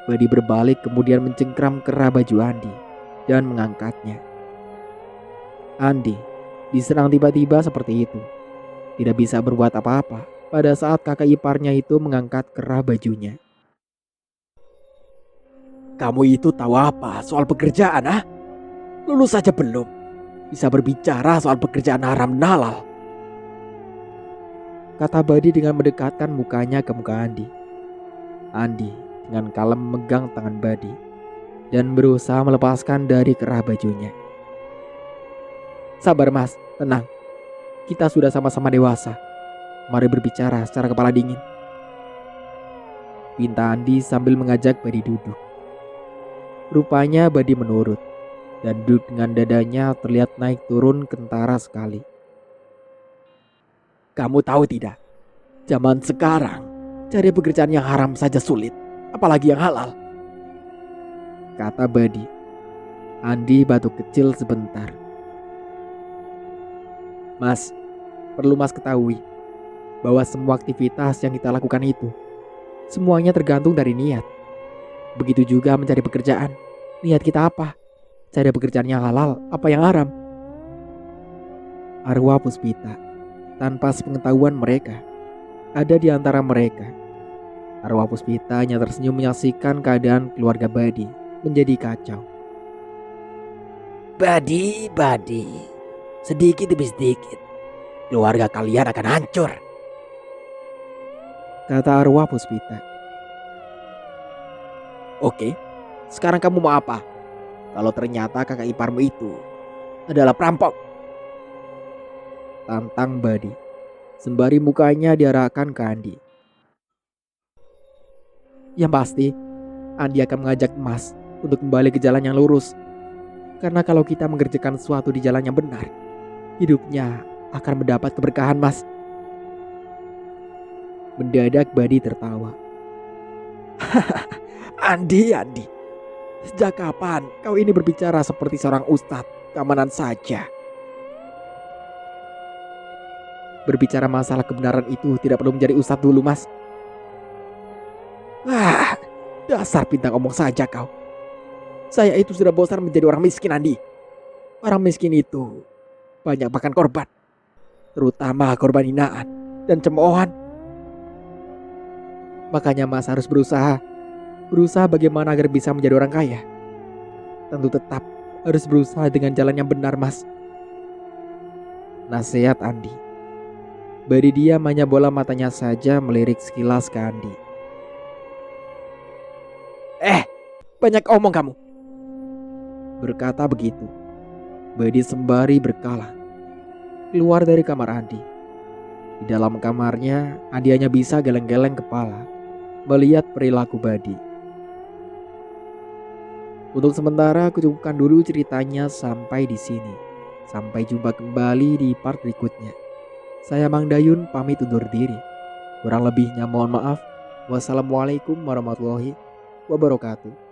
Badi berbalik kemudian mencengkram kerah baju Andi dan mengangkatnya. Andi diserang tiba-tiba seperti itu. Tidak bisa berbuat apa-apa pada saat kakak iparnya itu mengangkat kerah bajunya. Kamu itu tahu apa soal pekerjaan, ah? Lulus saja belum, bisa berbicara soal pekerjaan haram dan halal. Kata Badi dengan mendekatkan mukanya ke muka Andi. Andi dengan kalem memegang tangan Badi dan berusaha melepaskan dari kerah bajunya. Sabar Mas, tenang. Kita sudah sama-sama dewasa. Mari berbicara secara kepala dingin. Pinta Andi sambil mengajak Badi duduk. Rupanya Badi menurut dan duduk dengan dadanya terlihat naik turun kentara sekali. Kamu tahu tidak, zaman sekarang cari pekerjaan yang haram saja sulit, apalagi yang halal. Kata Badi. Andi batuk kecil sebentar. Mas, perlu Mas ketahui bahwa semua aktivitas yang kita lakukan itu semuanya tergantung dari niat. Begitu juga mencari pekerjaan. Niat kita apa? Cari pekerjaan yang halal apa yang haram? Arwah Puspita tanpa sepengetahuan mereka ada di antara mereka. Arwah Puspita hanya tersenyum menyaksikan keadaan keluarga Badi menjadi kacau. Badi, sedikit demi sedikit keluarga kalian akan hancur. Kata arwah Puspita. Oke, sekarang kamu mau apa? Kalau ternyata kakak iparmu itu adalah perampok. Tantang Badi sembari mukanya diarahkan ke Andi. Yang pasti Andi akan mengajak Mas untuk kembali ke jalan yang lurus. Karena kalau kita mengerjakan sesuatu di jalan yang benar, hidupnya akan mendapat keberkahan, Mas. Mendadak Badi tertawa. Andi, sejak kapan kau ini berbicara seperti seorang ustadz keamanan saja? Berbicara masalah kebenaran itu tidak perlu menjadi ustadz dulu, Mas. Dasar bintang omong saja kau. Saya itu sudah bosan menjadi orang miskin, Andi. Orang miskin itu banyak makan korban, terutama korban hinaan dan cemoohan. Makanya Mas harus berusaha bagaimana agar bisa menjadi orang kaya. Tentu tetap harus berusaha dengan jalan yang benar, Mas. Nasihat Andi. Badi diam hanya bola matanya saja melirik sekilas ke Andi. Banyak omong kamu. Berkata begitu, Badi sembari berkala keluar dari kamar Andi. Di dalam kamarnya, Andi hanya bisa geleng-geleng kepala melihat perilaku Badi. Untuk sementara aku cukupkan dulu ceritanya sampai di sini. Sampai jumpa kembali di part berikutnya. Saya Mang Dayun pamit undur diri. Kurang lebihnya mohon maaf. Wassalamualaikum warahmatullahi wabarakatuh.